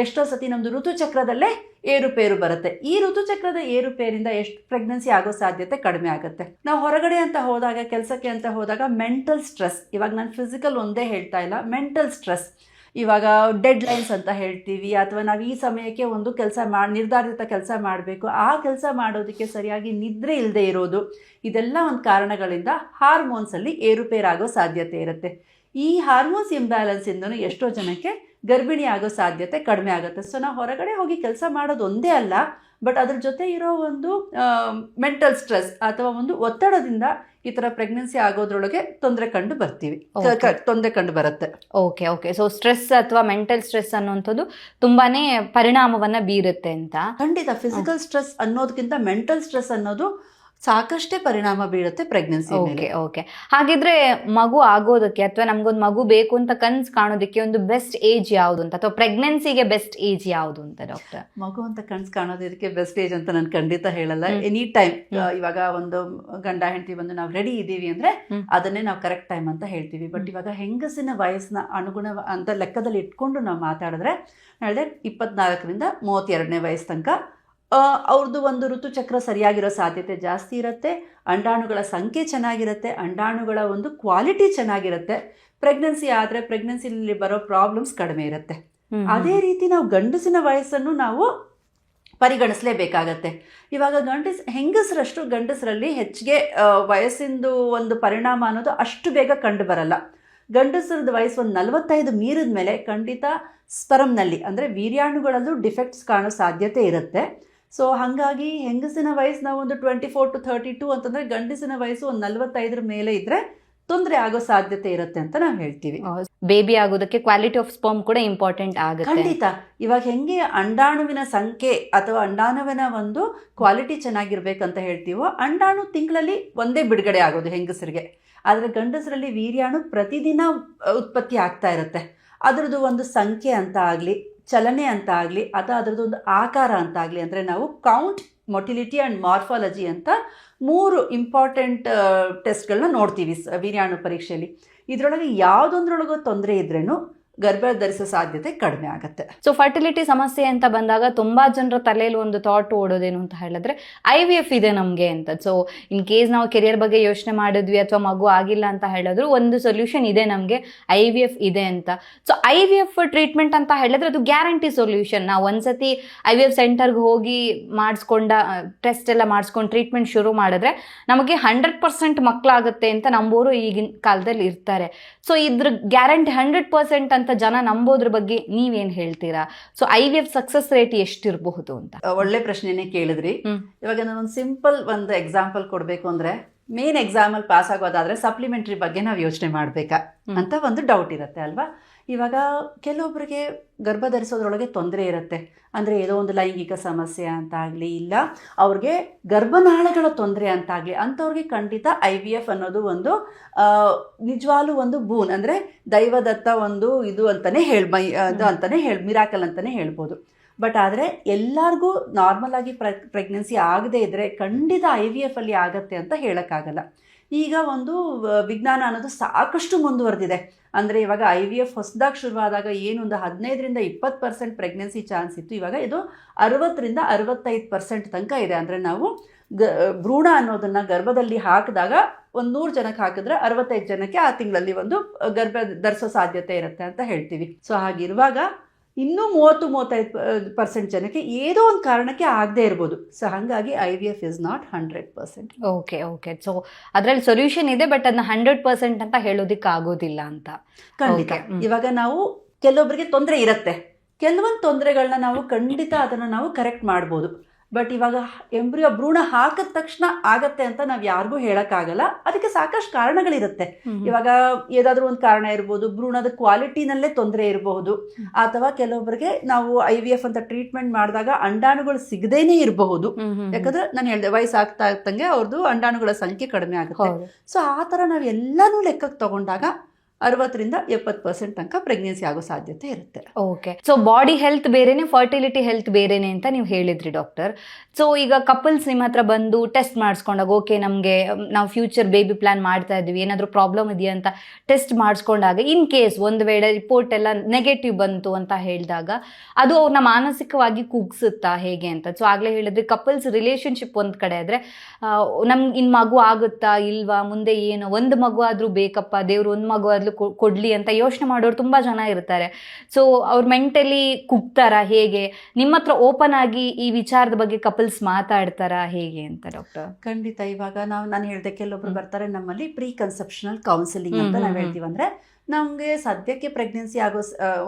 ಎಷ್ಟೋ ಸತಿ ನಮ್ಮದು ಋತುಚಕ್ರದಲ್ಲೇ ಏರುಪೇರು ಬರುತ್ತೆ. ಈ ಋತುಚಕ್ರದ ಏರುಪೇರಿಂದ ಎಷ್ಟು ಪ್ರೆಗ್ನೆನ್ಸಿ ಆಗೋ ಸಾಧ್ಯತೆ ಕಡಿಮೆ ಆಗುತ್ತೆ. ನಾವು ಹೊರಗಡೆ ಅಂತ ಹೋದಾಗ, ಕೆಲಸಕ್ಕೆ ಅಂತ ಹೋದಾಗ ಮೆಂಟಲ್ ಸ್ಟ್ರೆಸ್, ಇವಾಗ ನಾನು ಫಿಸಿಕಲ್ ಒಂದೇ ಹೇಳ್ತಾ ಇಲ್ಲ, ಮೆಂಟಲ್ ಸ್ಟ್ರೆಸ್, ಇವಾಗ ಡೆಡ್ ಲೈನ್ಸ್ ಅಂತ ಹೇಳ್ತೀವಿ, ಅಥವಾ ನಾವು ಈ ಸಮಯಕ್ಕೆ ಒಂದು ಕೆಲಸ ನಿರ್ಧಾರಿತ ಕೆಲಸ ಮಾಡಬೇಕು, ಆ ಕೆಲಸ ಮಾಡೋದಕ್ಕೆ ಸರಿಯಾಗಿ ನಿದ್ರೆ ಇಲ್ಲದೆ ಇರೋದು, ಇದೆಲ್ಲ ಒಂದು ಕಾರಣಗಳಿಂದ ಹಾರ್ಮೋನ್ಸಲ್ಲಿ ಏರುಪೇರಾಗೋ ಸಾಧ್ಯತೆ ಇರುತ್ತೆ. ಈ ಹಾರ್ಮೋನ್ಸ್ ಇಂಬ್ಯಾಲೆನ್ಸಿಂದನೂ ಎಷ್ಟೋ ಜನಕ್ಕೆ ಗರ್ಭಿಣಿ ಆಗೋ ಸಾಧ್ಯತೆ ಕಡಿಮೆ ಆಗುತ್ತೆ. ಸೊ ನಾವು ಹೊರಗಡೆ ಹೋಗಿ ಕೆಲಸ ಮಾಡೋದು ಒಂದೇ ಅಲ್ಲ, ಬಟ್ ಅದ್ರ ಜೊತೆ ಇರೋ ಒಂದು ಮೆಂಟಲ್ ಸ್ಟ್ರೆಸ್ ಅಥವಾ ಒಂದು ಒತ್ತಡದಿಂದ ಈ ಥರ ಪ್ರೆಗ್ನೆನ್ಸಿ ಆಗೋದ್ರೊಳಗೆ ತೊಂದರೆ ಕಂಡು ಬರುತ್ತೆ.
ಓಕೆ. ಸೊ ಸ್ಟ್ರೆಸ್ ಅಥವಾ ಮೆಂಟಲ್ ಸ್ಟ್ರೆಸ್ ಅನ್ನುವಂಥದ್ದು ತುಂಬಾನೇ ಪರಿಣಾಮವನ್ನ ಬೀರುತ್ತೆ ಅಂತ.
ಖಂಡಿತ. ಫಿಸಿಕಲ್ ಸ್ಟ್ರೆಸ್ ಅನ್ನೋದಕ್ಕಿಂತ ಮೆಂಟಲ್ ಸ್ಟ್ರೆಸ್ ಅನ್ನೋದು ಸಾಕಷ್ಟೇ ಪರಿಣಾಮ ಬೀಳುತ್ತೆ ಪ್ರೆಗ್ನೆನ್ಸಿ ಮೇಲೆ.
ಓಕೆ. ಹಾಗಿದ್ರೆ ಮಗು ಆಗೋದಕ್ಕೆ ಅಥವಾ ನಮ್ಗೊಂದು ಮಗು ಬೇಕು ಅಂತ ಕನ್ಸು ಕಾಣೋದಕ್ಕೆ ಒಂದು ಬೆಸ್ಟ್ ಏಜ್ ಯಾವುದು ಅಂತ, ಅಥವಾ ಪ್ರೆಗ್ನೆನ್ಸಿಗೆ ಬೆಸ್ಟ್ ಏಜ್ ಯಾವುದು ಅಂತ ಡಾಕ್ಟರ್?
ಮಗು ಅಂತ ಕನ್ಸು ಕಾಣೋದಕ್ಕೆ ಬೆಸ್ಟ್ ಏಜ್ ಅಂತ ನಾನು ಖಂಡಿತ ಹೇಳಲ್ಲ. Any time. ಇವಾಗ ಒಂದು ಗಂಡ ಹೆಂಡತಿ ಬಂದು ನಾವು ರೆಡಿ ಇದ್ದೀವಿ ಅಂದ್ರೆ ಅದನ್ನೇ ನಾವು ಕರೆಕ್ಟ್ ಟೈಮ್ ಅಂತ ಹೇಳ್ತೀವಿ. ಬಟ್ ಇವಾಗ ಹೆಂಗಸಿನ ವಯಸ್ಸನ್ನ ಅನುಗುಣ ಅಂತ ಲೆಕ್ಕದಲ್ಲಿ ಇಟ್ಕೊಂಡು ನಾವು ಮಾತಾಡಿದ್ರೆ ಹೇಳಿದೆ 24ರಿಂದ 32ನೇ ವಯಸ್ಸು ತನಕ ಅವ್ರದ್ದು ಒಂದು ಋತುಚಕ್ರ ಸರಿಯಾಗಿರೋ ಸಾಧ್ಯತೆ ಜಾಸ್ತಿ ಇರುತ್ತೆ. ಅಂಡಾಣುಗಳ ಸಂಖ್ಯೆ ಚೆನ್ನಾಗಿರುತ್ತೆ, ಅಂಡಾಣುಗಳ ಒಂದು ಕ್ವಾಲಿಟಿ ಚೆನ್ನಾಗಿರುತ್ತೆ. ಪ್ರೆಗ್ನೆನ್ಸಿ ಆದರೆ ಪ್ರೆಗ್ನೆನ್ಸಿಲಿ ಬರೋ ಪ್ರಾಬ್ಲಮ್ಸ್ ಕಡಿಮೆ ಇರುತ್ತೆ. ಅದೇ ರೀತಿ ನಾವು ಗಂಡಸಿನ ವಯಸ್ಸನ್ನು ನಾವು ಪರಿಗಣಿಸಲೇಬೇಕಾಗತ್ತೆ. ಇವಾಗ ಗಂಡಸರಲ್ಲಿ ಹೆಚ್ಚಿಗೆ ವಯಸ್ಸಿಂದು ಒಂದು ಪರಿಣಾಮ ಅನ್ನೋದು ಅಷ್ಟು ಬೇಗ ಕಂಡು ಬರಲ್ಲ. ಗಂಡಸರದ ವಯಸ್ಸು ಒಂದು 45 ಮೀರಿದ ಮೇಲೆ ಖಂಡಿತ ಸ್ಪರ್ಮ್ನಲ್ಲಿ ಅಂದರೆ ವೀರ್ಯಾಣುಗಳಲ್ಲೂ ಡಿಫೆಕ್ಟ್ಸ್ ಕಾಣೋ ಸಾಧ್ಯತೆ ಇರುತ್ತೆ. ಸೊ ಹಾಗಾಗಿ ಹೆಂಗಸಿನ ವಯಸ್ಸು ನಾವು ಒಂದು 24 to 32 ಅಂತಂದರೆ ಗಂಡಸಿನ ವಯಸ್ಸು ಒಂದು 45 ಮೇಲೆ ಇದ್ದರೆ ತೊಂದರೆ ಆಗೋ ಸಾಧ್ಯತೆ ಇರುತ್ತೆ ಅಂತ ನಾವು ಹೇಳ್ತೀವಿ.
ಬೇಬಿ ಆಗೋದಕ್ಕೆ ಕ್ವಾಲಿಟಿ ಆಫ್ ಸ್ಪರ್ಮ್ ಕೂಡ ಇಂಪಾರ್ಟೆಂಟ್ ಆಗುತ್ತೆ.
ಖಂಡಿತ. ಇವಾಗ ಹೆಂಗೆ ಅಂಡಾಣುವಿನ ಸಂಖ್ಯೆ ಅಥವಾ ಅಂಡಾಣುವಿನ ಒಂದು ಕ್ವಾಲಿಟಿ ಚೆನ್ನಾಗಿರ್ಬೇಕಂತ ಹೇಳ್ತೀವೋ, ಅಂಡಾಣು ತಿಂಗಳಲ್ಲಿ ಒಂದೇ ಬಿಡುಗಡೆ ಆಗೋದು ಹೆಂಗಸರಿಗೆ. ಆದರೆ ಗಂಡಸರಲ್ಲಿ ವೀರ್ಯಾಣು ಪ್ರತಿದಿನ ಉತ್ಪತ್ತಿ ಆಗ್ತಾ ಇರುತ್ತೆ. ಅದರದ್ದು ಒಂದು ಸಂಖ್ಯೆ ಅಂತ ಆಗಲಿ, ಚಲನೆ ಅಂತ ಆಗಲಿ, ಅಥವಾ ಅದರದ್ದು ಒಂದು ಆಕಾರ ಅಂತ ಆಗಲಿ, ಅಂದರೆ ನಾವು ಕೌಂಟ್, ಮೊಟಿಲಿಟಿ ಆ್ಯಂಡ್ ಮಾರ್ಫಾಲಜಿ ಅಂತ 3 ಇಂಪಾರ್ಟೆಂಟ್ ಟೆಸ್ಟ್ಗಳನ್ನ ನೋಡ್ತೀವಿ ವೀರ್ಯಾಣು ಪರೀಕ್ಷೆಯಲ್ಲಿ. ಇದರೊಳಗೆ ಯಾವುದೊಂದ್ರೊಳಗೋ ತೊಂದರೆ ಇದ್ರೇನು ಗರ್ಭ ಧರಿಸೋ ಸಾಧ್ಯತೆ ಕಡಿಮೆ ಆಗುತ್ತೆ.
ಸೊ ಫರ್ಟಿಲಿಟಿ ಸಮಸ್ಯೆ ಅಂತ ಬಂದಾಗ ತುಂಬಾ ಜನರ ತಲೆಯಲ್ಲಿ ಒಂದು ಥಾಟ್ ಓಡೋದೇನು ಅಂತ ಹೇಳಿದ್ರೆ IVF ಇದೆ ನಮಗೆ ಅಂತ. ಸೊ ಇನ್ ಕೇಸ್ ನಾವು ಕೆರಿಯರ್ ಬಗ್ಗೆ ಯೋಚನೆ ಮಾಡಿದ್ವಿ ಅಥವಾ ಮಗು ಆಗಿಲ್ಲ ಅಂತ ಹೇಳಿದ್ರು ಒಂದು ಸೊಲ್ಯೂಷನ್ ಇದೆ ನಮಗೆ, IVF ಇದೆ ಅಂತ. ಸೊ IVF ಟ್ರೀಟ್ಮೆಂಟ್ ಅಂತ ಹೇಳಿದ್ರೆ ಅದು ಗ್ಯಾರಂಟಿ ಸೊಲ್ಯೂಷನ್. ನಾವು ಒಂದ್ಸತಿ IVF ಸೆಂಟರ್ಗೆ ಹೋಗಿ ಮಾಡಿಸ್ಕೊಂಡ ಟೆಸ್ಟ್ ಎಲ್ಲ ಮಾಡಿಸ್ಕೊಂಡು ಟ್ರೀಟ್ಮೆಂಟ್ ಶುರು ಮಾಡಿದ್ರೆ ನಮಗೆ 100% ಮಕ್ಕಳಾಗುತ್ತೆ ಅಂತ ನಂಬೋರು ಈಗಿನ ಕಾಲದಲ್ಲಿ ಇರ್ತಾರೆ. ಸೊ ಇದ್ರ ಗ್ಯಾರಂಟಿ 100% ಅಂತ ಜನ ನಂಬೋದ್ರ ಬಗ್ಗೆ ನೀವೇನ್ ಹೇಳ್ತೀರಾ? ಸೊ IVF ಸಕ್ಸಸ್ ರೇಟ್ ಎಷ್ಟಿರಬಹುದು ಅಂತ?
ಒಳ್ಳೆ ಪ್ರಶ್ನೆನೇ ಕೇಳಿದ್ರಿ. ಇವಾಗ ನಾನೊಂದು ಸಿಂಪಲ್ ಒಂದು ಎಕ್ಸಾಂಪಲ್ ಕೊಡಬೇಕು ಅಂದ್ರೆ, ಮೇನ್ ಎಕ್ಸಾಮಲ್ ಪಾಸ್ ಆಗೋದಾದ್ರೆ ಸಪ್ಲಿಮೆಂಟ್ರಿ ಬಗ್ಗೆ ನಾವು ಯೋಚನೆ ಮಾಡಬೇಕಾ ಅಂತ ಒಂದು ಡೌಟ್ ಇರುತ್ತೆ ಅಲ್ವಾ. ಇವಾಗ ಕೆಲವೊಬ್ಬರಿಗೆ ಗರ್ಭ ಧರಿಸೋದ್ರೊಳಗೆ ತೊಂದರೆ ಇರುತ್ತೆ. ಅಂದರೆ ಏನೋ ಒಂದು ಲೈಂಗಿಕ ಸಮಸ್ಯೆ ಅಂತ ಆಗಲಿ, ಇಲ್ಲ ಅವ್ರಿಗೆ ಗರ್ಭನಾಳಗಳ ತೊಂದರೆ ಅಂತ ಆಗಲಿ, ಅಂಥವ್ರಿಗೆ ಖಂಡಿತ IVF ಅನ್ನೋದು ಒಂದು ನಿಜವಾಗ್ಲೂ ಒಂದು ಬೂನ್, ಅಂದರೆ ದೈವದತ್ತ ಒಂದು ಇದು ಅಂತಲೇ ಮಿರಾಕಲ್ ಅಂತಲೇ ಹೇಳ್ಬೋದು. ಬಟ್ ಆದರೆ ಎಲ್ಲರಿಗೂ ನಾರ್ಮಲ್ ಆಗಿ ಪ್ರೆಗ್ನೆನ್ಸಿ ಆಗದೇ ಇದ್ದರೆ ಖಂಡಿತ IVF ಅಲ್ಲಿ ಆಗತ್ತೆ ಅಂತ ಹೇಳೋಕ್ಕಾಗಲ್ಲ. ಈಗ ಒಂದು ವಿಜ್ಞಾನ ಅನ್ನೋದು ಸಾಕಷ್ಟು ಮುಂದುವರೆದಿದೆ. ಅಂದರೆ ಇವಾಗ IVF ಹೊಸದಾಗಿ ಶುರುವಾದಾಗ ಏನೊಂದು 15ರಿಂದ 20% ಪ್ರೆಗ್ನೆನ್ಸಿ ಚಾನ್ಸ್ ಇತ್ತು, ಇವಾಗ ಇದು 60ರಿಂದ 65% ತನಕ ಇದೆ. ಅಂದರೆ ನಾವು ಭ್ರೂಣ ಅನ್ನೋದನ್ನು ಗರ್ಭದಲ್ಲಿ ಹಾಕಿದಾಗ ಒಂದು 100 ಜನಕ್ಕೆ ಹಾಕಿದ್ರೆ 65 ಜನಕ್ಕೆ ಆ ತಿಂಗಳಲ್ಲಿ ಒಂದು ಗರ್ಭ ಧರಿಸೋ ಸಾಧ್ಯತೆ ಇರುತ್ತೆ ಅಂತ ಹೇಳ್ತೀವಿ. ಸೊ ಹಾಗಿರುವಾಗ ಇನ್ನೂ 30-35% ಜನಕ್ಕೆ ಏನೋ ಒಂದು ಕಾರಣಕ್ಕೆ ಆಗದೆ ಇರ್ಬೋದು. ಸೊ ಹಾಗಾಗಿ IVF is not 100%.
Okay. So ಅದರಲ್ಲಿ ಸೊಲ್ಯೂಷನ್ ಇದೆ, ಬಟ್ ಅದನ್ನ 100% ಅಂತ ಹೇಳೋದಿಕ್ಕೆ ಆಗೋದಿಲ್ಲ ಅಂತ.
ಖಂಡಿತ. ಇವಾಗ ನಾವು ಕೆಲವೊಬ್ಬರಿಗೆ ತೊಂದರೆ ಇರುತ್ತೆ, ಕೆಲವೊಂದು ತೊಂದರೆಗಳನ್ನ ನಾವು ಖಂಡಿತ ಅದನ್ನು ನಾವು ಕರೆಕ್ಟ್ ಮಾಡ್ಬೋದು. ಬಟ್ ಇವಾಗ ಎಂಬ್ರಿಯೋ ಭ್ರೂಣ ಹಾಕಿದ ತಕ್ಷಣ ಆಗತ್ತೆ ಅಂತ ನಾವು ಯಾರಿಗೂ ಹೇಳೋಕ್ಕಾಗಲ್ಲ. ಅದಕ್ಕೆ ಸಾಕಷ್ಟು ಕಾರಣಗಳಿರುತ್ತೆ. ಇವಾಗ ಏದಾದರೂ ಒಂದು ಕಾರಣ ಇರ್ಬೋದು, ಭ್ರೂಣದ ಕ್ವಾಲಿಟಿನಲ್ಲೇ ತೊಂದರೆ ಇರಬಹುದು, ಅಥವಾ ಕೆಲವೊಬ್ಬರಿಗೆ ನಾವು IVF ಅಂತ ಟ್ರೀಟ್ಮೆಂಟ್ ಮಾಡಿದಾಗ ಅಂಡಾಣುಗಳು ಸಿಗದೇನೆ ಇರಬಹುದು. ಯಾಕಂದ್ರೆ ನಾನು ಹೇಳಿದೆ ವಯಸ್ಸಾಗ್ತಾ ಇದ್ದಂಗೆ ಅವ್ರದ್ದು ಅಂಡಾಣುಗಳ ಸಂಖ್ಯೆ ಕಡಿಮೆ ಆಗುತ್ತೆ. ಸೊ ಆ ಥರ ನಾವು ಎಲ್ಲನೂ ಲೆಕ್ಕಕ್ಕೆ ತಗೊಂಡಾಗ 60-70% ತನಕ ಪ್ರೆಗ್ನೆನ್ಸಿ ಆಗೋ ಸಾಧ್ಯತೆ ಇರುತ್ತೆ.
ಓಕೆ, ಸೊ ಬಾಡಿ ಹೆಲ್ತ್ ಬೇರೆನೆ, ಫರ್ಟಿಲಿಟಿ ಹೆಲ್ತ್ ಬೇರೆನೆ ಅಂತ ನೀವು ಹೇಳಿದ್ರಿ ಡಾಕ್ಟರ್. ಸೊ ಈಗ ಕಪಲ್ಸ್ ನಿಮ್ಮ ಹತ್ರ ಬಂದು ಟೆಸ್ಟ್ ಮಾಡಿಸ್ಕೊಂಡಾಗ, ಓಕೆ ನಮಗೆ ನಾವು ಫ್ಯೂಚರ್ ಬೇಬಿ ಪ್ಲಾನ್ ಮಾಡ್ತಾ ಇದ್ವಿ, ಏನಾದರೂ ಪ್ರಾಬ್ಲಮ್ ಇದೆಯಾ ಅಂತ ಟೆಸ್ಟ್ ಮಾಡಿಸ್ಕೊಂಡಾಗ ಇನ್ ಕೇಸ್ ಒಂದು ವೇಳೆ ರಿಪೋರ್ಟ್ ಎಲ್ಲ ನೆಗೆಟಿವ್ ಬಂತು ಅಂತ ಹೇಳಿದಾಗ ಅದು ಅವ್ರನ್ನ ಮಾನಸಿಕವಾಗಿ ಕುಗ್ಸುತ್ತಾ ಹೇಗೆ ಅಂತ? ಸೊ ಆಗಲೇ ಹೇಳಿದ್ರಿ ಕಪಲ್ಸ್ ರಿಲೇಶನ್ಶಿಪ್ ಒಂದು ಕಡೆ ಆದರೆ ನಮ್ಗೆ ಇನ್ನು ಮಗು ಆಗುತ್ತಾ ಇಲ್ವಾ, ಮುಂದೆ ಏನು, ಒಂದು ಮಗು ಆದರೂ ಬೇಕಪ್ಪ, ದೇವ್ರು ಒಂದು ಮಗು ಆದ್ರೂ ಕೊಡ್ಲಿ ಅಂತ ಯೋಚನೆ ಮಾಡೋರು ತುಂಬ ಜನ ಇರ್ತಾರೆ. ಸೊ ಅವ್ರು ಮೆಂಟಲಿ ಕುಗ್ತಾರಾ ಹೇಗೆ? ನಿಮ್ಮ ಹತ್ರ ಓಪನ್ ಆಗಿ ಈ ವಿಚಾರದ ಬಗ್ಗೆ ಕಪಲ್ಸ್ ಮಾತಾಡ್ತಾರಾ ಹೇಗೆ ಅಂತ ಡಾಕ್ಟರ್?
ಖಂಡಿತ. ಇವಾಗ ನಾನು ಹೇಳಿದೆ, ಕೆಲವೊಬ್ರು ಬರ್ತಾರೆ ನಮ್ಮಲ್ಲಿ ಪ್ರೀ ಕನ್ಸೆಪ್ಷನಲ್ ಕೌನ್ಸಿಲಿಂಗ್ ಅಂತ ನಾವು ಹೇಳ್ತೀವಿ. ಅಂದ್ರೆ ನಮಗೆ ಸದ್ಯಕ್ಕೆ ಪ್ರೆಗ್ನೆನ್ಸಿ ಆಗೋ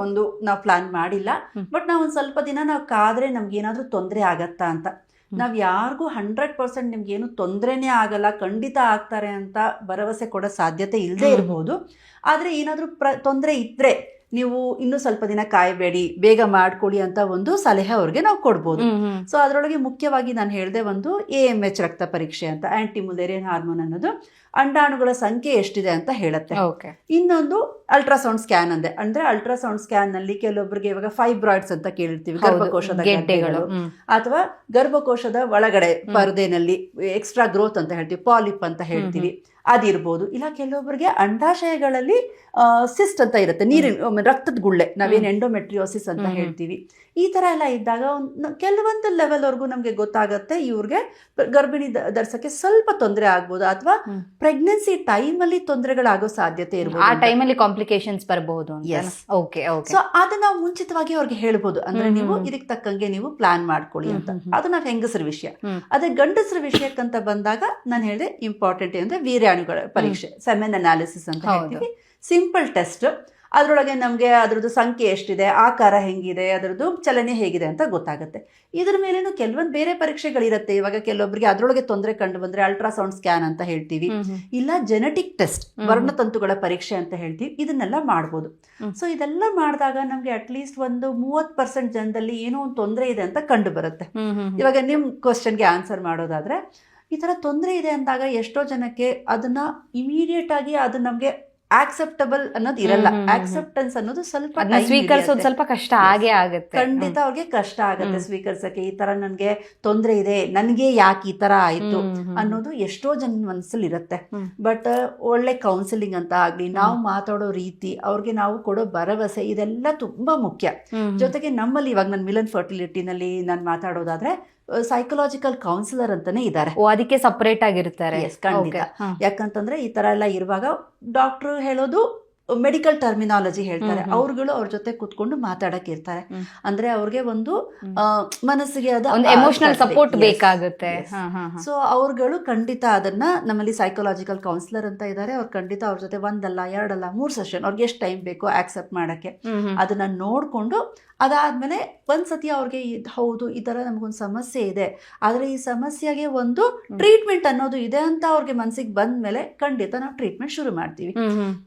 ಒಂದು ನಾವು ಪ್ಲಾನ್ ಮಾಡಿಲ್ಲ, ಬಟ್ ನಾವು ಒಂದು ಸ್ವಲ್ಪ ದಿನ ನಾವು ಕಾದ್ರೆ ನಮ್ಗೆ ಏನಾದರೂ ತೊಂದರೆ ಆಗತ್ತಾ ಅಂತ. ನಾವು ಯಾರಿಗೂ 100% ನಿಮ್ಗೇನು ತೊಂದರೆನೇ ಆಗಲ್ಲ, ಖಂಡಿತ ಆಗ್ತಾರೆ ಅಂತ ಭರವಸೆ ಕೊಡೋ ಸಾಧ್ಯತೆ ಇಲ್ಲದೆ ಇರ್ಬೋದು. ಆದರೆ ಏನಾದರೂ ತೊಂದರೆ ಇದ್ದರೆ ನೀವು ಇನ್ನೂ ಸ್ವಲ್ಪ ದಿನ ಕಾಯಬೇಡಿ, ಬೇಗ ಮಾಡ್ಕೊಳ್ಳಿ ಅಂತ ಒಂದು ಸಲಹೆ ಅವ್ರಿಗೆ ನಾವು ಕೊಡ್ಬೋದು. ಸೊ ಅದರೊಳಗೆ ಮುಖ್ಯವಾಗಿ ನಾನು ಹೇಳಿದೆ, ಒಂದು AMH ರಕ್ತ ಪರೀಕ್ಷೆ ಅಂತ, ಆಂಟಿ ಮುಲೇರಿಯನ್ ಹಾರ್ಮೋನ್ ಅನ್ನೋದು ಅಂಡಾಣುಗಳ ಸಂಖ್ಯೆ ಎಷ್ಟಿದೆ ಅಂತ ಹೇಳುತ್ತೆ. ಇನ್ನೊಂದು ಅಲ್ಟ್ರಾಸೌಂಡ್ ಸ್ಕ್ಯಾನ್ ಅಂದೆ, ಅಂದ್ರೆ ಅಲ್ಟ್ರಾಸೌಂಡ್ ಸ್ಕ್ಯಾನ್ ನಲ್ಲಿ ಕೆಲವೊಬ್ಬರಿಗೆ ಇವಾಗ ಫೈಬ್ರಾಯ್ಡ್ಸ್ ಅಂತ ಕೇಳಿರ್ತೀವಿ, ಗರ್ಭಕೋಶದ ಗೆಡ್ಡೆಗಳು, ಅಥವಾ ಗರ್ಭಕೋಶದ ಒಳಗಡೆ ಪರದೆನಲ್ಲಿ ಎಕ್ಸ್ಟ್ರಾ ಗ್ರೋತ್ ಅಂತ ಹೇಳ್ತೀವಿ, ಪಾಲಿಪ್ ಅಂತ ಹೇಳ್ತೀವಿ, ಅದಿರ್ಬೋದು. ಇಲ್ಲ ಕೆಲವೊಬ್ಬರಿಗೆ ಅಂಡಾಶಯಗಳಲ್ಲಿ ಸಿಸ್ಟ್ ಅಂತ ಇರುತ್ತೆ, ನೀರಿನ ರಕ್ತದ ಗುಳ್ಳೆ, ನಾವೇನು ಎಂಡೋಮೆಟ್ರಿಯೋಸಿಸ್ ಅಂತ ಹೇಳ್ತೀವಿ. ಈ ತರ ಎಲ್ಲ ಇದ್ದಾಗ ಕೆಲವೊಂದು ಲೆವೆಲ್ ವರ್ಗೂ ನಮ್ಗೆ ಗೊತ್ತಾಗತ್ತೆ ಇವ್ರಿಗೆ ಗರ್ಭಿಣಿ ಧರಿಸಕ್ಕೆ ಸ್ವಲ್ಪ ತೊಂದರೆ ಆಗ್ಬೋದು, ಅಥವಾ ಪ್ರೆಗ್ನೆನ್ಸಿ ಟೈಮಲ್ಲಿ ತೊಂದರೆಗಳಾಗೋ ಸಾಧ್ಯತೆ ಇರ್ಬೋದು,
ಆ ಟೈಮಲ್ಲಿ ಕಾಂಪ್ಲಿಕೇಶನ್ಸ್ ಬರಬಹುದು.
ಸೊ ಅದನ್ನ ನಾವು ಮುಂಚಿತವಾಗಿ ಅವ್ರಿಗೆ ಹೇಳ್ಬೋದು, ಅಂದ್ರೆ ನೀವು ಇದಕ್ಕೆ ತಕ್ಕಂಗೆ ನೀವು ಪ್ಲಾನ್ ಮಾಡ್ಕೊಳ್ಳಿ ಅಂತ. ಅದು ನಾವು ಹೆಂಗಸರ ವಿಷಯ. ಅದೇ ಗಂಡಸರ ವಿಷಯಕ್ಕಂತ ಬಂದಾಗ ನಾನು ಹೇಳಿದೆ ಇಂಪಾರ್ಟೆಂಟ್ ಅಂದ್ರೆ ವೀರ್ಯಾಣುಗಳ ಪರೀಕ್ಷೆ, ಸೆಮೆನ್ ಅನಾಲಿಸಿಸ್ ಅಂತ ಹೇಳ್ತೀವಿ. Simple test. ಅದರೊಳಗೆ ನಮಗೆ ಅದರದ್ದು ಸಂಖ್ಯೆ ಎಷ್ಟಿದೆ, ಆಕಾರ ಹೆಂಗಿದೆ, ಅದರದ್ದು ಚಲನೆ ಹೇಗಿದೆ ಅಂತ ಗೊತ್ತಾಗುತ್ತೆ. ಇದ್ರ ಮೇಲೇನು ಕೆಲವೊಂದು ಬೇರೆ ಪರೀಕ್ಷೆಗಳಿರುತ್ತೆ. ಇವಾಗ ಕೆಲವೊಬ್ಬರಿಗೆ ಅದರೊಳಗೆ ತೊಂದರೆ ಕಂಡು ಬಂದ್ರೆ ಅಲ್ಟ್ರಾಸೌಂಡ್ ಸ್ಕ್ಯಾನ್ ಅಂತ ಹೇಳ್ತೀವಿ, ಇಲ್ಲ ಜೆನೆಟಿಕ್ ಟೆಸ್ಟ್, ವರ್ಣತಂತುಗಳ ಪರೀಕ್ಷೆ ಅಂತ ಹೇಳ್ತೀವಿ. ಇದನ್ನೆಲ್ಲ ಮಾಡ್ಬೋದು. ಸೊ ಇದೆಲ್ಲ ಮಾಡಿದಾಗ ನಮ್ಗೆ ಅಟ್ಲೀಸ್ಟ್ ಒಂದು 30% ಜನದಲ್ಲಿ ಏನೋ ಒಂದು ತೊಂದರೆ ಇದೆ ಅಂತ ಕಂಡು ಬರುತ್ತೆ. ಇವಾಗ ನಿಮ್ ಕ್ವಶನ್ಗೆ ಆನ್ಸರ್ ಮಾಡೋದಾದ್ರೆ, ಈ ತರ ತೊಂದರೆ ಇದೆ ಅಂದಾಗ ಎಷ್ಟೋ ಜನಕ್ಕೆ ಅದನ್ನ ಇಮಿಡಿಯೇಟ್ ಆಗಿ ಅದು ನಮ್ಗೆ ಆಕ್ಸೆಪ್ಟಬಲ್ ಅನ್ನೋದು ಇರಲ್ಲ. ಆಕ್ಸೆಪ್ಟೆನ್ಸ್ ಅನ್ನೋದು
ಸ್ವೀಕರಿಸೋದು ಸ್ವಲ್ಪ ಕಷ್ಟ ಆಗೇ ಆಗುತ್ತೆ.
ಖಂಡಿತ ಅವ್ರಿಗೆ ಕಷ್ಟ ಆಗುತ್ತೆ ಸ್ವೀಕರಿಸಕ್ಕೆ. ಈ ತರ ನನ್ಗೆ ತೊಂದರೆ ಇದೆ, ನನ್ಗೆ ಯಾಕೆ ಈ ತರ ಆಯ್ತು ಅನ್ನೋದು ಎಷ್ಟೋ ಜನ ಮನಸ್ಸಲ್ಲಿ ಇರುತ್ತೆ. ಬಟ್ ಒಳ್ಳೆ ಕೌನ್ಸಿಲಿಂಗ್ ಅಂತ ಆಗ್ಲಿ, ನಾವು ಮಾತಾಡೋ ರೀತಿ, ಅವ್ರಿಗೆ ನಾವು ಕೊಡೋ ಭರವಸೆ, ಇದೆಲ್ಲ ತುಂಬಾ ಮುಖ್ಯ. ಜೊತೆಗೆ ನಮ್ಮಲ್ಲಿ ಇವಾಗ ನಾನು ಮಿಲನ್ ಫರ್ಟಿಲಿಟಿನಲ್ಲಿ ನಾನು ಮಾತಾಡೋದಾದ್ರೆ ಸೈಕಲಾಜಿಕಲ್ ಕೌನ್ಸಿಲರ್ ಅಂತಾನೆ ಇದ್ದಾರೆ.
ಅದಕ್ಕೆ ಸಪರೇಟ್ ಆಗಿರ್ತಾರೆ.
ಖಂಡಿತ. ಯಾಕಂತಂದ್ರೆ ಈ ತರ ಎಲ್ಲ ಇರುವಾಗ ಡಾಕ್ಟರ್ ಹೇಳೋದು ಮೆಡಿಕಲ್ ಟರ್ಮಿನಾಲಜಿ ಹೇಳ್ತಾರೆ, ಅವ್ರುಗಳು ಅವ್ರ ಜೊತೆ ಕುತ್ಕೊಂಡು ಮಾತಾಡಕ್ ಇರ್ತಾರೆ. ಅಂದ್ರೆ ಅವ್ರಿಗೆ ಒಂದು ಮನಸ್ಸಿಗೆ
ಎಮೋಷನಲ್ ಸಪೋರ್ಟ್ ಬೇಕಾಗುತ್ತೆ.
ಸೊ ಅವ್ರುಗಳು ಖಂಡಿತ ಅದನ್ನ, ನಮ್ಮಲ್ಲಿ ಸೈಕಲಾಜಿಕಲ್ ಕೌನ್ಸಿಲರ್ ಅಂತ ಇದ್ದಾರೆ, ಅವ್ರು ಖಂಡಿತ ಅವ್ರ ಜೊತೆ 1 ಅಲ್ಲ 2 ಅಲ್ಲ 3 ಸೆಷನ್, ಅವ್ರಿಗೆ ಎಷ್ಟು ಟೈಮ್ ಬೇಕೋ ಆಕ್ಸೆಪ್ಟ್ ಮಾಡಕ್ಕೆ, ಅದನ್ನ ನೋಡ್ಕೊಂಡು ಅದಾದ್ಮೇಲೆ ಒಂದ್ಸತಿ ಅವ್ರಿಗೆ ಹೌದು ಈ ತರ ನಮಗೊಂದು ಸಮಸ್ಯೆ ಇದೆ, ಆದ್ರೆ ಈ ಸಮಸ್ಯೆಗೆ ಒಂದು ಟ್ರೀಟ್ಮೆಂಟ್ ಅನ್ನೋದು ಇದೆ ಅಂತ ಅವ್ರಿಗೆ ಮನ್ಸಿಗೆ ಬಂದ್ಮೇಲೆ ಖಂಡಿತ ನಾವು ಟ್ರೀಟ್ಮೆಂಟ್ ಶುರು ಮಾಡ್ತೀವಿ.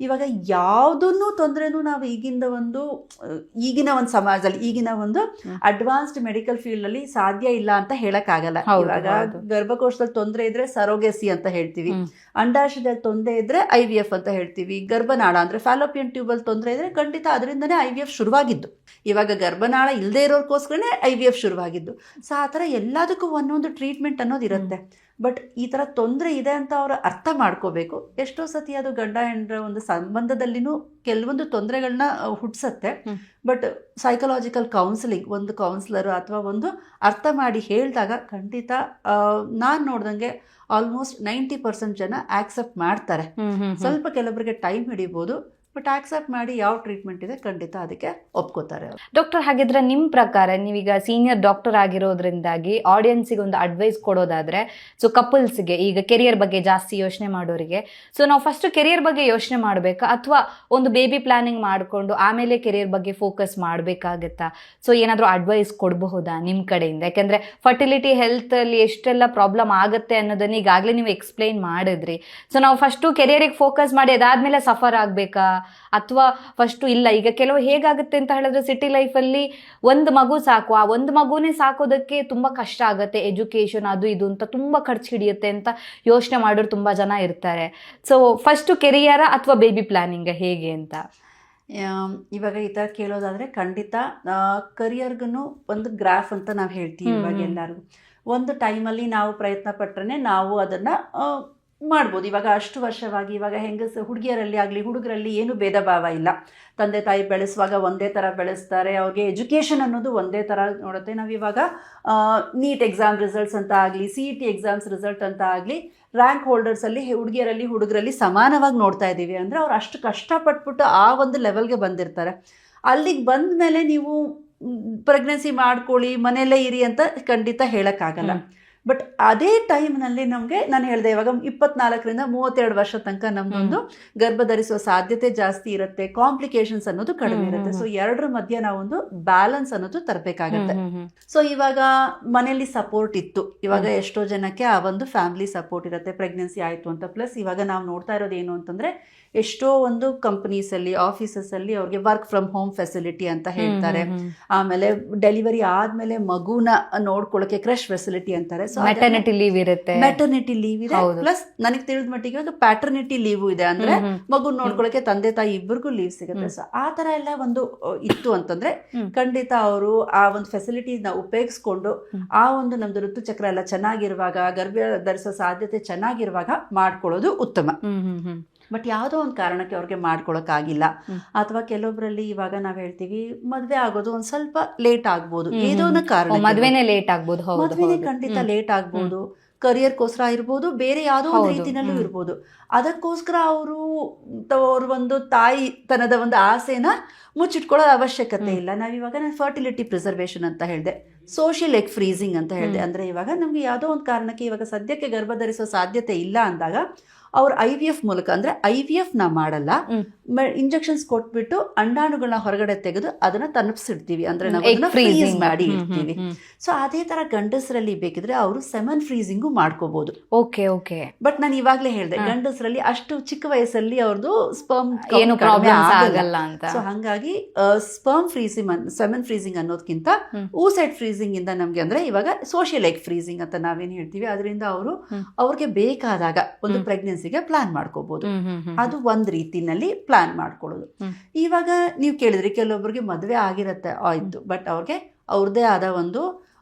ಇವಾಗ ಯಾವುದನ್ನು ತೊಂದರೆನೂ ನಾವು ಈಗಿನ ಒಂದು ಸಮಾಜದಲ್ಲಿ, ಈಗಿನ ಒಂದು ಅಡ್ವಾನ್ಸ್ಡ್ ಮೆಡಿಕಲ್ ಫೀಲ್ಡ್ ಅಲ್ಲಿ ಸಾಧ್ಯ ಇಲ್ಲ ಅಂತ ಹೇಳಕ್ ಆಗಲ್ಲ. ಇವಾಗ ಗರ್ಭಕೋಶದಲ್ಲಿ ತೊಂದರೆ ಇದ್ರೆ ಸರೋಗೆಸಿ ಅಂತ ಹೇಳ್ತೀವಿ, ಅಂಡಾಶಯದಲ್ಲಿ ತೊಂದರೆ ಇದ್ರೆ IVF ಅಂತ ಹೇಳ್ತೀವಿ, ಗರ್ಭನಾಳ ಅಂದ್ರೆ ಫ್ಯಾಲೋಪಿಯನ್ ಟ್ಯೂಬಲ್ ತೊಂದರೆ ಇದ್ರೆ ಖಂಡಿತ ಅದರಿಂದನೇ IVF ಶುರುವಾಗಿದ್ದು. ಇವಾಗ ಗರ್ಭನಾಳ ಇಲ್ಲದೆ ಇರೋರ್ಗೋಸ್ಕರನೇ IVF ಶುರುವಾಗಿದ್ದು. ಸೊ ಆ ಥರ ಎಲ್ಲದಕ್ಕೂ ಒಂದೊಂದು ಟ್ರೀಟ್ಮೆಂಟ್ ಅನ್ನೋದು ಇರುತ್ತೆ. ಬಟ್ ಈ ಥರ ತೊಂದರೆ ಇದೆ ಅಂತ ಅವರು ಅರ್ಥ ಮಾಡ್ಕೋಬೇಕು. ಎಷ್ಟೋ ಸತಿ ಅದು ಗಂಡ ಹೆಂಡರ ಒಂದು ಸಂಬಂಧದಲ್ಲಿನೂ ಕೆಲವೊಂದು ತೊಂದರೆಗಳನ್ನ ಹುಟ್ಟಿಸತ್ತೆ. ಬಟ್ ಸೈಕಲಾಜಿಕಲ್ ಕೌನ್ಸಿಲಿಂಗ್, ಒಂದು ಕೌನ್ಸಿಲರ್ ಅಥವಾ ಒಂದು ಅರ್ಥ ಮಾಡಿ ಹೇಳಿದಾಗ ಖಂಡಿತ ನಾನು ನೋಡ್ದಂಗೆ ಆಲ್ಮೋಸ್ಟ್ 90% ಜನ ಆಕ್ಸೆಪ್ಟ್ ಮಾಡ್ತಾರೆ. ಸ್ವಲ್ಪ ಕೆಲವರಿಗೆ ಟೈಮ್ ಹಿಡಿಬೋದು, ಬಟ್ ಆಕ್ಸೆಪ್ಟ್ ಮಾಡಿ ಯಾವ ಟ್ರೀಟ್ಮೆಂಟ್ ಇದೆ ಖಂಡಿತ ಅದಕ್ಕೆ ಒಪ್ಕೋತಾರೆ.
ಡಾಕ್ಟರ್, ಹಾಗಿದ್ರೆ ನಿಮ್ಮ ಪ್ರಕಾರ ನೀವೀಗ ಸೀನಿಯರ್ ಡಾಕ್ಟರ್ ಆಗಿರೋದ್ರಿಂದಾಗಿ ಆಡಿಯನ್ಸಿಗೆ ಒಂದು ಅಡ್ವೈಸ್ ಕೊಡೋದಾದ್ರೆ, ಸೊ ಕಪಲ್ಸ್ಗೆ ಈಗ ಕೆರಿಯರ್ ಬಗ್ಗೆ ಜಾಸ್ತಿ ಯೋಚನೆ ಮಾಡೋರಿಗೆ, ಸೊ ನಾವು ಫಸ್ಟ್ ಕೆರಿಯರ್ ಬಗ್ಗೆ ಯೋಚನೆ ಮಾಡಬೇಕಾ ಅಥವಾ ಒಂದು ಬೇಬಿ ಪ್ಲಾನಿಂಗ್ ಮಾಡಿಕೊಂಡು ಆಮೇಲೆ ಕೆರಿಯರ್ ಬಗ್ಗೆ ಫೋಕಸ್ ಮಾಡಬೇಕಾಗತ್ತಾ? ಸೊ ಏನಾದರೂ ಅಡ್ವೈಸ್ ಕೊಡಬಹುದಾ ನಿಮ್ಮ ಕಡೆಯಿಂದ? ಯಾಕೆಂದರೆ ಫರ್ಟಿಲಿಟಿ ಹೆಲ್ತಲ್ಲಿ ಎಷ್ಟೆಲ್ಲ ಪ್ರಾಬ್ಲಮ್ ಆಗುತ್ತೆ ಅನ್ನೋದನ್ನ ಈಗಾಗಲೇ ನೀವು ಎಕ್ಸ್ಪ್ಲೈನ್ ಮಾಡಿದ್ರಿ. ಸೊ ನಾವು ಫಸ್ಟು ಕೆರಿಯರಿಗೆ ಫೋಕಸ್ ಮಾಡಿ ಅದಾದಮೇಲೆ ಸಫರ್ ಆಗಬೇಕಾ ಅಥವಾ ಫಸ್ಟು ಇಲ್ಲ? ಈಗ ಕೆಲವು ಹೇಗಾಗುತ್ತೆ ಅಂತ ಹೇಳಿದ್ರೆ ಸಿಟಿ ಲೈಫಲ್ಲಿ ಒಂದು ಮಗು ಸಾಕು, ಆ ಒಂದು ಮಗುನೇ ಸಾಕೋದಕ್ಕೆ ತುಂಬ ಕಷ್ಟ ಆಗುತ್ತೆ, ಎಜುಕೇಷನ್ ಅದು ಇದು ಅಂತ ತುಂಬ ಖರ್ಚು ಹಿಡಿಯುತ್ತೆ ಅಂತ ಯೋಚನೆ ಮಾಡೋರು ತುಂಬ ಜನ ಇರ್ತಾರೆ. ಸೊ ಫಸ್ಟು ಕೆರಿಯರ ಅಥವಾ ಬೇಬಿ ಪ್ಲಾನಿಂಗ್ ಹೇಗೆ ಅಂತ?
ಇವಾಗ ಈ ಥರ ಕೇಳೋದಾದರೆ ಖಂಡಿತ ಕರಿಯರ್ಗೂ ಒಂದು ಗ್ರಾಫ್ ಅಂತ ನಾವು ಹೇಳ್ತೀವಿ. ಇವಾಗ ಎಲ್ಲರಿಗೂ ಒಂದು ಟೈಮಲ್ಲಿ ನಾವು ಪ್ರಯತ್ನ ಪಟ್ಟರೆ ನಾವು ಅದನ್ನು ಮಾಡ್ಬೋದು. ಇವಾಗ ಅಷ್ಟು ವರ್ಷವಾಗಿ ಇವಾಗ ಹುಡುಗಿಯರಲ್ಲಿ ಆಗಲಿ ಹುಡುಗರಲ್ಲಿ ಏನು ಭೇದ ಭಾವ ಇಲ್ಲ. ತಂದೆ ತಾಯಿ ಬೆಳೆಸುವಾಗ ಒಂದೇ ಥರ ಬೆಳೆಸ್ತಾರೆ, ಅವ್ರಿಗೆ ಎಜುಕೇಷನ್ ಅನ್ನೋದು ಒಂದೇ ಥರ ನೋಡುತ್ತೆ. ನಾವಿವಾಗ ನೀಟ್ ಎಕ್ಸಾಮ್ ರಿಸಲ್ಟ್ಸ್ ಅಂತ ಆಗಲಿ, CET ಎಕ್ಸಾಮ್ಸ್ ರಿಸಲ್ಟ್ ಅಂತ ಆಗಲಿ, ರ್ಯಾಂಕ್ ಹೋಲ್ಡರ್ಸಲ್ಲಿ ಹುಡುಗಿಯರಲ್ಲಿ ಹುಡುಗರಲ್ಲಿ ಸಮಾನವಾಗಿ ನೋಡ್ತಾ ಇದ್ದೀವಿ. ಅಂದರೆ ಅವ್ರು ಅಷ್ಟು ಕಷ್ಟಪಟ್ಬಿಟ್ಟು ಆ ಒಂದು ಲೆವೆಲ್ಗೆ ಬಂದಿರ್ತಾರೆ. ಅಲ್ಲಿಗೆ ಬಂದ ಮೇಲೆ ನೀವು ಪ್ರೆಗ್ನೆನ್ಸಿ ಮಾಡ್ಕೊಳ್ಳಿ, ಮನೆಯಲ್ಲೇ ಇರಿ ಅಂತ ಖಂಡಿತ ಹೇಳೋಕ್ಕಾಗಲ್ಲ. ಬಟ್ ಅದೇ ಟೈಮ್ನಲ್ಲಿ ನಮಗೆ ನಾನು ಹೇಳಿದೆ ಇವಾಗ 24ರಿಂದ 32 ವರ್ಷ ತನಕ ನಮ್ಮದೊಂದು ಗರ್ಭ ಧರಿಸುವ ಸಾಧ್ಯತೆ ಜಾಸ್ತಿ ಇರುತ್ತೆ, ಕಾಂಪ್ಲಿಕೇಶನ್ಸ್ ಅನ್ನೋದು ಕಡಿಮೆ ಇರುತ್ತೆ. ಸೊ ಎರಡರ ಮಧ್ಯೆ ನಾವೊಂದು ಬ್ಯಾಲೆನ್ಸ್ ಅನ್ನೋದು ತರಬೇಕಾಗತ್ತೆ. ಸೊ ಇವಾಗ ಮನೆಯಲ್ಲಿ ಸಪೋರ್ಟ್ ಇತ್ತು, ಇವಾಗ ಎಷ್ಟೋ ಜನಕ್ಕೆ ಆ ಒಂದು ಫ್ಯಾಮಿಲಿ ಸಪೋರ್ಟ್ ಇರುತ್ತೆ ಪ್ರೆಗ್ನೆನ್ಸಿ ಆಯಿತು ಅಂತ. ಪ್ಲಸ್ ಇವಾಗ ನಾವು ನೋಡ್ತಾ ಇರೋದು ಏನು ಅಂತಂದರೆ, ಎಷ್ಟೋ ಒಂದು ಕಂಪನೀಸಲ್ಲಿ ಆಫೀಸಸ್ಸಲ್ಲಿ ಅವ್ರಿಗೆ ವರ್ಕ್ ಫ್ರಮ್ ಹೋಮ್ ಫೆಸಿಲಿಟಿ ಅಂತ ಹೇಳ್ತಾರೆ. ಆಮೇಲೆ ಡೆಲಿವರಿ ಆದಮೇಲೆ ಮಗುನ ನೋಡ್ಕೊಳ್ಳೋಕೆ ಕ್ರಶ್ ಫೆಸಿಲಿಟಿ ಅಂತಾರೆ.
ಮೆಟರ್ನಿಟಿ ಲೀವ್ ಇರುತ್ತೆ,
ಮೆಟರ್ನಿಟಿ ಲೀವ್ ಇದೆ. ಪ್ಲಸ್ ನನಗೆ ತಿಳಿದ ಮಟ್ಟಿಗೆ ಇವಾಗ ಪ್ಯಾಟರ್ನಿಟಿ ಲೀವ್ ಇದೆ, ಅಂದ್ರೆ ಮಗು ನೋಡ್ಕೊಳ್ಳೋಕೆ ತಂದೆ ತಾಯಿ ಇಬ್ಬರಿಗೂ ಲೀವ್ ಸಿಗುತ್ತೆ. ಸೊ ಆ ತರ ಎಲ್ಲ ಒಂದು ಇತ್ತು ಅಂತಂದ್ರೆ ಖಂಡಿತ ಅವರು ಆ ಒಂದು ಫೆಸಿಲಿಟಿನ ಉಪಯೋಗಿಸ್ಕೊಂಡು ಆ ಒಂದು ನಮ್ದು ಋತುಚಕ್ರ ಎಲ್ಲ ಚೆನ್ನಾಗಿರುವಾಗ, ಗರ್ಭ ಧರಿಸೋ ಸಾಧ್ಯತೆ ಚೆನ್ನಾಗಿರುವಾಗ ಮಾಡ್ಕೊಳ್ಳೋದು ಉತ್ತಮ. ಬಟ್ ಯಾವುದೋ ಒಂದು ಕಾರಣಕ್ಕೆ ಅವ್ರಿಗೆ ಮಾಡ್ಕೊಳಕ್ಕಾಗಿಲ್ಲ, ಅಥವಾ ಕೆಲವೊಬ್ಬರಲ್ಲಿ ಇವಾಗ ನಾವ್ ಹೇಳ್ತೀವಿ ಮದ್ವೆ ಆಗೋದು ಒಂದ್ ಸ್ವಲ್ಪ ಲೇಟ್ ಆಗ್ಬೋದು, ಏನೋ ಒಂದು ಕಾರಣ
ಮದ್ವೆನೇ ಲೇಟ್ ಆಗ್ಬೋದು,
ಮದ್ವೆನೇ ಖಂಡಿತ ಲೇಟ್ ಆಗ್ಬೋದು, ಕರಿಯರ್ಗೋಸ್ಕರ ಇರ್ಬೋದು, ಬೇರೆ ಯಾವುದೋ ಒಂದು ರೀತಿನಲ್ಲೂ ಇರ್ಬೋದು. ಅದಕ್ಕೋಸ್ಕರ ಅವ್ರ ಒಂದು ತಾಯಿತನದ ಒಂದು ಆಸೆನ ಮುಚ್ಚಿಟ್ಕೊಳ್ಳೋ ಅವಶ್ಯಕತೆ ಇಲ್ಲ. ನಾವಿವಾಗ ನಾನು ಫರ್ಟಿಲಿಟಿ ಪ್ರಿಸರ್ವೇಷನ್ ಅಂತ ಹೇಳಿದೆ, ಸೋಷಿಯಲ್ ಎಗ್ ಫ್ರೀಸಿಂಗ್ ಅಂತ ಹೇಳಿದೆ. ಅಂದ್ರೆ ಇವಾಗ ನಮ್ಗೆ ಯಾವುದೋ ಒಂದು ಕಾರಣಕ್ಕೆ ಇವಾಗ ಸದ್ಯಕ್ಕೆ ಗರ್ಭ ಧರಿಸೋ ಸಾಧ್ಯತೆ ಇಲ್ಲ ಅಂದಾಗ ಅವ್ರು IVF ಮೂಲಕ, ಅಂದ್ರೆ IVF ನಾ ಮಾಡಲ್ಲ, ಇಂಜೆಕ್ಷನ್ಸ್ ಕೊಟ್ಬಿಟ್ಟು ಅಂಡಾಣುಗಳನ್ನ ಹೊರಗಡೆ ತೆಗೆದು ಅದನ್ನ ತನಪಿಸಿಡ್ತೀವಿ, ಅಂದ್ರೆ ನಾವು ಫ್ರೀಸ್ ಮಾಡಿ ಇಡ್ತೀವಿ. ಸೊ ಅದೇ ತರ ಗಂಡಸರಲ್ಲಿ ಬೇಕಿದ್ರೆ ಅವರು ಸೆಮನ್ ಫ್ರೀಸಿಂಗು ಮಾಡ್ಕೋಬಹುದು.
Okay okay.
ಬಟ್ ನಾನು ಇವಾಗ್ಲೇ ಹೇಳಿದೆ ಗಂಡಸರಲ್ಲಿ ಅಷ್ಟು ಚಿಕ್ಕ ವಯಸ್ಸಲ್ಲಿ ಅವ್ರದ್ದು ಸ್ಪರ್ಮ್
ಏನು ಪ್ರಾಬ್ಲಮ್ ಆಗಲ್ಲ ಅಂತ.
ಸೊ ಹಂಗಾಗಿ ಸ್ಪರ್ಮ್ ಫ್ರೀಸಿಂಗ್, ಸೆಮನ್ ಫ್ರೀಸಿಂಗ್ ಅನ್ನೋದಕ್ಕಿಂತ ಊಸೈಡ್ ಫ್ರೀಸಿಂಗ್ ಇಂದ ನಮ್ಗೆ ಅಂದ್ರೆ ಇವಾಗ ಸೋಷಿಯಲ್ ಎಗ್ ಫ್ರೀಸಿಂಗ್ ಅಂತ ನಾವೇನ್ ಹೇಳ್ತೀವಿ, ಅದರಿಂದ ಅವ್ರಿಗೆ ಬೇಕಾದಾಗ ಒಂದು ಪ್ರೆಗ್ನೆನ್ಸಿಗೆ ಪ್ಲಾನ್ ಮಾಡ್ಕೋಬಹುದು. ಅದು ಒಂದ್ ರೀತಿನಲ್ಲಿ ಪ್ಲಾನ್ ಮಾಡ್ಕೊಳ್ಳೋದು. ಇವಾಗ ನೀವು ಕೇಳಿದ್ರಿ ಕೆಲವೊಬ್ಬರಿಗೆ ಮದ್ವೆ ಆಗಿರತ್ತೆ ಆಯ್ತು, ಬಟ್ ಅವ್ರಿಗೆ ಅವ್ರದೇ ಆದ ಒಂದು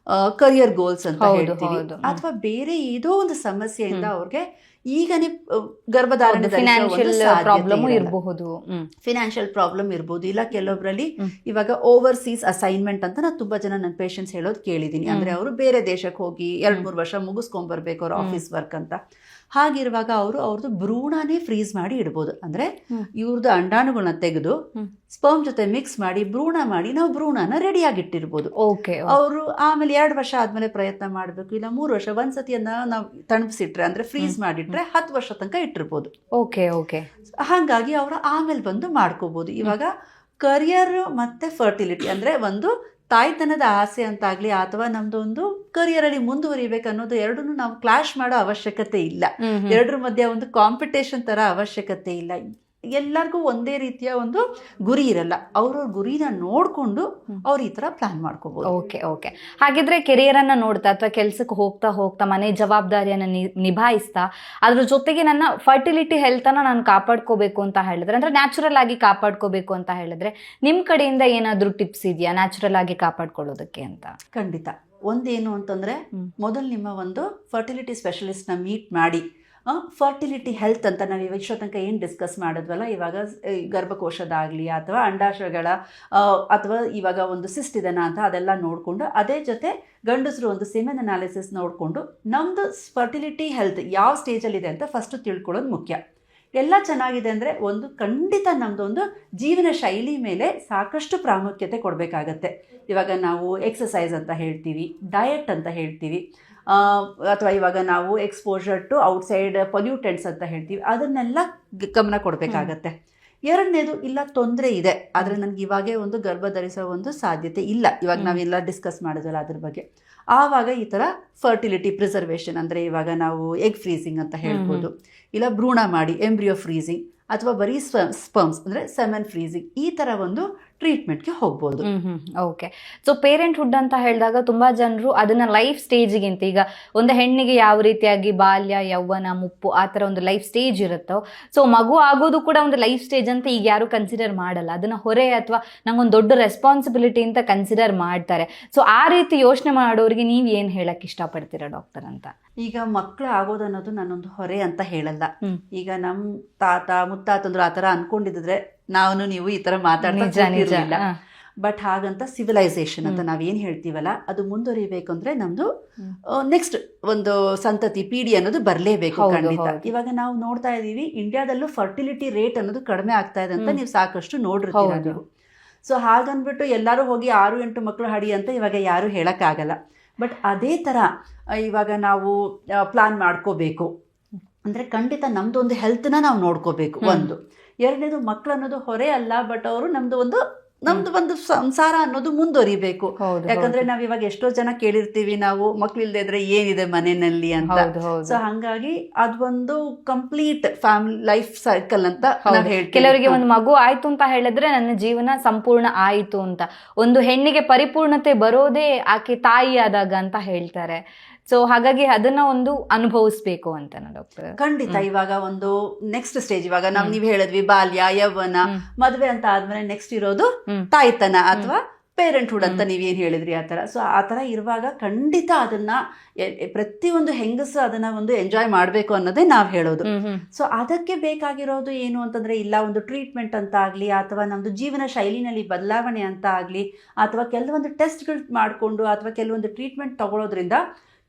ಕರಿಯರ್ ಗೋಲ್ಸ್ ಅಂತ ಹೇಳ್ತೀವಿ, ಅಥವಾ ಬೇರೆ ಏನೋ ಒಂದು ಸಮಸ್ಯೆಯಿಂದ ಅವ್ರಿಗೆ ಈಗನೇ ಗರ್ಭಧಾರಣೆ ಫಿನಾನ್ಷಿಯಲ್ ಪ್ರಾಬ್ಲಮ್ ಇರಬಹುದು. ಇಲ್ಲ ಕೆಲವೊಬ್ಬರಲ್ಲಿ ಇವಾಗ ಓವರ್ಸೀಸ್ ಅಸೈನ್ಮೆಂಟ್ ಅಂತ ನಾನು ತುಂಬಾ ಜನ ನನ್ನ ಪೇಷಂಟ್ಸ್ ಹೇಳೋದು ಕೇಳಿದೀನಿ. ಅಂದ್ರೆ ಅವರು ಬೇರೆ ದೇಶಕ್ಕೆ ಹೋಗಿ 2-3 ವರ್ಷ ಮುಗಿಸ್ಕೊಂಡ್ ಬರ್ಬೇಕು ಅವ್ರ ಆಫೀಸ್ ವರ್ಕ್ ಅಂತ. ಹಾಗಿರುವಾಗ ಅವ್ರದ್ದು ಭ್ರೂಣನೇ ಫ್ರೀಸ್ ಮಾಡಿ ಇಡ್ಬೋದು. ಅಂದ್ರೆ ಇವ್ರದ್ದು ಅಂಡಾಣುಗಳನ್ನ ತೆಗೆದು ಸ್ಪರ್ಮ್ ಜೊತೆ ಮಿಕ್ಸ್ ಮಾಡಿ ಭ್ರೂಣ ಮಾಡಿ ನಾವು ಭ್ರೂಣನ ರೆಡಿಯಾಗಿಟ್ಟಿರ್ಬೋದು. ಅವರು ಆಮೇಲೆ 2 ವರ್ಷ ಆದ್ಮೇಲೆ ಪ್ರಯತ್ನ ಮಾಡ್ಬೇಕು, ಇಲ್ಲ 3 ವರ್ಷ, ಒಂದ್ಸತಿಯನ್ನ ನಾವು ತಣುಪಿಸಿಟ್ರೆ ಅಂದ್ರೆ ಫ್ರೀಸ್ ಮಾಡಿಟ್ರೆ 10 ವರ್ಷ ತನಕ ಇಟ್ಟಿರ್ಬೋದು.
Okay okay.
ಹಾಗಾಗಿ ಅವರು ಆಮೇಲೆ ಬಂದು ಮಾಡ್ಕೋಬಹುದು. ಇವಾಗ ಕರಿಯರ್ ಮತ್ತೆ ಫರ್ಟಿಲಿಟಿ ಅಂದ್ರೆ ಒಂದು ತಾಯ್ತನದ ಆಸೆ ಅಂತಾಗ್ಲಿ ಅಥವಾ ನಮ್ದು ಒಂದು ಕರಿಯರ್ ಅಲ್ಲಿ ಮುಂದುವರಿಬೇಕನ್ನೋದು ಎರಡನ್ನೂ ನಾವು ಕ್ಲಾಶ್ ಮಾಡೋ ಅವಶ್ಯಕತೆ ಇಲ್ಲ. ಎರಡರ ಮಧ್ಯೆ ಒಂದು ಕಾಂಪಿಟೇಷನ್ ತರ ಅವಶ್ಯಕತೆ ಇಲ್ಲ. ಎಲ್ಲರಿಗೂ ಒಂದೇ ರೀತಿಯ ಒಂದು ಗುರಿ ಇರಲ್ಲ, ಅವ್ರವ್ರ ಗುರಿನ ನೋಡ್ಕೊಂಡು ಅವ್ರು ಈ ತರ ಪ್ಲಾನ್ ಮಾಡ್ಕೋಬಹುದು.
Okay okay. ಹಾಗಿದ್ರೆ ಕೆರಿಯರ್ ಅನ್ನ ನೋಡ್ತಾ ಅಥವಾ ಕೆಲ್ಸಕ್ಕೆ ಹೋಗ್ತಾ ಹೋಗ್ತಾ ಮನೆ ಜವಾಬ್ದಾರಿಯನ್ನ ನಿಭಾಯಿಸ್ತಾ ಅದ್ರ ಜೊತೆಗೆ ನನ್ನ ಫರ್ಟಿಲಿಟಿ ಹೆಲ್ತ್ ಅನ್ನ ನಾನು ಕಾಪಾಡ್ಕೋಬೇಕು ಅಂತ ಹೇಳಿದ್ರೆ, ಅಂದ್ರೆ ನ್ಯಾಚುರಲ್ ಆಗಿ ಕಾಪಾಡ್ಕೋಬೇಕು ಅಂತ ಹೇಳಿದ್ರೆ ನಿಮ್ ಕಡೆಯಿಂದ ಏನಾದ್ರೂ ಟಿಪ್ಸ್ ಇದೆಯಾ ನ್ಯಾಚುರಲ್ ಆಗಿ ಕಾಪಾಡ್ಕೊಳ್ಳೋದಕ್ಕೆ ಅಂತ?
ಖಂಡಿತ. ಒಂದೇನು ಅಂತಂದ್ರೆ ಮೊದಲು ನಿಮ್ಮ ಒಂದು ಫರ್ಟಿಲಿಟಿ ಸ್ಪೆಷಲಿಸ್ಟ್ ನ ಮೀಟ್ ಮಾಡಿ ಫರ್ಟಿಲಿಟಿ ಹೆಲ್ತ್ ಅಂತ ನಾವು ಇಷ್ಟೋ ತನಕ ಏನು ಡಿಸ್ಕಸ್ ಮಾಡಿದ್ವಲ್ಲ, ಇವಾಗ ಗರ್ಭಕೋಶದಾಗಲಿ ಅಥವಾ ಅಂಡಾಶಯಗಳ ಅಥವಾ ಇವಾಗ ಒಂದು ಸಿಸ್ಟ್ ಇದೆನಾ ಅಂತ ಅದೆಲ್ಲ ನೋಡಿಕೊಂಡು, ಅದೇ ಜೊತೆ ಗಂಡಸರು ಒಂದು ಸೆಮೆನ್ ಅನಾಲಿಸಿಸ್ ನೋಡಿಕೊಂಡು ನಮ್ಮದು ಫರ್ಟಿಲಿಟಿ ಹೆಲ್ತ್ ಯಾವ ಸ್ಟೇಜಲ್ಲಿದೆ ಅಂತ ಫಸ್ಟು ತಿಳ್ಕೊಳ್ಳೋದು ಮುಖ್ಯ. ಎಲ್ಲ ಚೆನ್ನಾಗಿದೆ ಅಂದರೆ ಒಂದು ಖಂಡಿತ ನಮ್ಮದೊಂದು ಜೀವನ ಶೈಲಿ ಮೇಲೆ ಸಾಕಷ್ಟು ಪ್ರಾಮುಖ್ಯತೆ ಕೊಡಬೇಕಾಗತ್ತೆ. ಇವಾಗ ನಾವು ಎಕ್ಸಸೈಸ್ ಅಂತ ಹೇಳ್ತೀವಿ, ಡಯಟ್ ಅಂತ ಹೇಳ್ತೀವಿ, ಅಥವಾ ಇವಾಗ ನಾವು ಎಕ್ಸ್ಪೋಜರ್ ಟು ಔಟ್ಸೈಡ್ ಪೊಲ್ಯೂಟೆಂಟ್ಸ್ ಅಂತ ಹೇಳ್ತೀವಿ, ಅದನ್ನೆಲ್ಲ ಗಮನ ಕೊಡಬೇಕಾಗತ್ತೆ. ಎರಡನೇದು, ಇಲ್ಲ ತೊಂದರೆ ಇದೆ ಆದರೆ ನನಗೆ ಇವಾಗೇ ಒಂದು ಗರ್ಭ ಧರಿಸೋ ಒಂದು ಸಾಧ್ಯತೆ ಇಲ್ಲ, ಇವಾಗ ನಾವೆಲ್ಲ ಡಿಸ್ಕಸ್ ಮಾಡಿದ್ವಲ್ಲ ಅದ್ರ ಬಗ್ಗೆ, ಆವಾಗ ಈ ಥರ ಫರ್ಟಿಲಿಟಿ ಪ್ರಿಸರ್ವೇಷನ್ ಅಂದರೆ ಇವಾಗ ನಾವು ಎಗ್ ಫ್ರೀಸಿಂಗ್ ಅಂತ ಹೇಳ್ಬೋದು, ಇಲ್ಲ ಭ್ರೂಣ ಮಾಡಿ ಎಂಬ್ರಿಯೋ ಫ್ರೀಸಿಂಗ್ ಅಥವಾ ಬರೀ ಸ್ಪರ್ಮ್ಸ್ ಅಂದರೆ ಸೆಮೆನ್ ಫ್ರೀಸಿಂಗ್, ಈ ಥರ ಒಂದು ಟ್ರೀಟ್ಮೆಂಟ್ಗೆ ಹೋಗ್ಬೋದು.
ಓಕೆ. ಸೊ ಪೇರೆಂಟ್ಹುಡ್ ಅಂತ ಹೇಳಿದಾಗ ತುಂಬ ಜನರು ಅದನ್ನ ಲೈಫ್ ಸ್ಟೇಜಿಗಿಂತ, ಈಗ ಒಂದು ಹೆಣ್ಣಿಗೆ ಯಾವ ರೀತಿಯಾಗಿ ಬಾಲ್ಯ, ಯೌವನ, ಮುಪ್ಪು ಆ ಥರ ಒಂದು ಲೈಫ್ ಸ್ಟೇಜ್ ಇರುತ್ತೋ, ಸೊ ಮಗು ಆಗೋದು ಕೂಡ ಒಂದು ಲೈಫ್ ಸ್ಟೇಜ್ ಅಂತ ಈಗ ಯಾರು ಕನ್ಸಿಡರ್ ಮಾಡಲ್ಲ. ಅದನ್ನ ಹೊರೆ ಅಥವಾ ನಂಗೊಂದು ದೊಡ್ಡ ರೆಸ್ಪಾನ್ಸಿಬಿಲಿಟಿ ಅಂತ ಕನ್ಸಿಡರ್ ಮಾಡ್ತಾರೆ. ಸೊ ಆ ರೀತಿ ಯೋಚನೆ ಮಾಡೋರಿಗೆ ನೀವು ಏನು ಹೇಳಕ್ ಇಷ್ಟಪಡ್ತೀರಾ ಡಾಕ್ಟರ್ ಅಂತ?
ಈಗ ಮಕ್ಕಳು ಆಗೋದು ಅನ್ನೋದು ನಾನೊಂದು ಹೊರೆ ಅಂತ ಹೇಳಲ್ಲ. ಈಗ ನಮ್ಮ ತಾತ ಮುತ್ತಾತಂದ್ರು ಆ ಥರ ಅನ್ಕೊಂಡಿದ್ರೆ ನಾವು ನೀವು ಈ ಥರ ಮಾತಾಡ್ತಿರ್ಲಿಲ್ಲ. ಬಟ್ ಹಾಗಂತ ಸಿವಿಲೈಸೇಷನ್ ಅಂತ ನಾವೇನು ಹೇಳ್ತೀವಲ್ಲ, ಅದು ಮುಂದುವರಿಬೇಕು ಅಂದ್ರೆ ನಮ್ದು ನೆಕ್ಸ್ಟ್ ಒಂದು ಸಂತತಿ ಪೀಡಿ ಅನ್ನೋದು ಬರಲೇಬೇಕು ಖಂಡಿತ. ಇವಾಗ ನಾವು ನೋಡ್ತಾ ಇದೀವಿ, ಇಂಡಿಯಾದಲ್ಲೂ ಫರ್ಟಿಲಿಟಿ ರೇಟ್ ಅನ್ನೋದು ಕಡಿಮೆ ಆಗ್ತಾ ಇದೆ ಅಂತ ನೀವು ಸಾಕಷ್ಟು ನೋಡಿರ್ತೀರ ನೀವು. ಸೊ ಹಾಗನ್ಬಿಟ್ಟು ಎಲ್ಲರೂ ಹೋಗಿ 6-8 ಮಕ್ಕಳು ಹಡಿ ಅಂತ ಇವಾಗ ಯಾರು ಹೇಳಕ್ಕಾಗಲ್ಲ. ಬಟ್ ಅದೇ ಥರ ಇವಾಗ ನಾವು ಪ್ಲಾನ್ ಮಾಡ್ಕೋಬೇಕು ಅಂದರೆ ಖಂಡಿತ ನಮ್ಮದು ಒಂದು ಹೆಲ್ತ್ನ ನಾವು ನೋಡ್ಕೋಬೇಕು. ಒಂದು ಎರಡನೇದು, ಮಕ್ಕಳು ಅನ್ನೋದು ಹೊರೆ ಅಲ್ಲ, ಬಟ್ ಅವರು ನಮ್ದು ಒಂದು ಸಂಸಾರ ಅನ್ನೋದು ಮುಂದುವರಿಬೇಕು. ಯಾಕಂದ್ರೆ ನಾವ್ ಇವಾಗ ಎಷ್ಟೋ ಜನ ಕೇಳಿರ್ತೀವಿ, ನಾವು ಮಕ್ಳಿಲ್ದೇ ಇದ್ರೆ ಏನಿದೆ ಮನೆಯಲ್ಲಿ ಅಂತ. ಸೊ ಹಂಗಾಗಿ ಅದೊಂದು ಕಂಪ್ಲೀಟ್ ಫ್ಯಾಮಿಲಿ ಲೈಫ್ ಸೈಕಲ್ ಅಂತ ನಾವು ಹೇಳ್ತೀವಿ.
ಕೆಲವರಿಗೆ ಒಂದು ಮಗು ಆಯ್ತು ಅಂತ ಹೇಳಿದ್ರೆ ನನ್ನ ಜೀವನ ಸಂಪೂರ್ಣ ಆಯಿತು ಅಂತ. ಒಂದು ಹೆಣ್ಣಿಗೆ ಪರಿಪೂರ್ಣತೆ ಬರೋದೇ ಆಕೆ ತಾಯಿ ಆದಾಗ ಅಂತ ಹೇಳ್ತಾರೆ. ಸೊ ಹಾಗಾಗಿ ಅದನ್ನ ಒಂದು ಅನುಭವಿಸ್ಬೇಕು ಅಂತ ಡಾಕ್ಟರ್.
ಖಂಡಿತ. ಇವಾಗ ಒಂದು ನೆಕ್ಸ್ಟ್ ಸ್ಟೇಜ್, ಇವಾಗ ನೀವು ಹೇಳಿದ್ವಿ ಬಾಲ್ಯ, ಯೌವನ, ಮದ್ವೆ ಅಂತ ಆದ್ಮೇಲೆ ನೆಕ್ಸ್ಟ್ ಇರೋದು ತಾಯ್ತನ ಅಥವಾ ಪೇರೆಂಟ್ಹುಡ್ ಅಂತ ನೀವೇನು ಹೇಳಿದ್ರಿ ಆ ಥರ. ಸೊ ಆ ಥರ ಇರುವಾಗ ಖಂಡಿತ ಅದನ್ನ ಪ್ರತಿಯೊಂದು ಹೆಂಗಸು ಅದನ್ನ ಒಂದು ಎಂಜಾಯ್ ಮಾಡಬೇಕು ಅನ್ನೋದೇ ನಾವು ಹೇಳೋದು. ಸೊ ಅದಕ್ಕೆ ಬೇಕಾಗಿರೋದು ಏನು ಅಂತಂದ್ರೆ, ಇಲ್ಲ ಒಂದು ಟ್ರೀಟ್ಮೆಂಟ್ ಅಂತ ಆಗಲಿ, ಅಥವಾ ನಮ್ದು ಜೀವನ ಶೈಲಿನಲ್ಲಿ ಬದಲಾವಣೆ ಅಂತ ಆಗಲಿ, ಅಥವಾ ಕೆಲವೊಂದು ಟೆಸ್ಟ್ಗಳು ಮಾಡಿಕೊಂಡು ಅಥವಾ ಕೆಲವೊಂದು ಟ್ರೀಟ್ಮೆಂಟ್ ತಗೊಳ್ಳೋದ್ರಿಂದ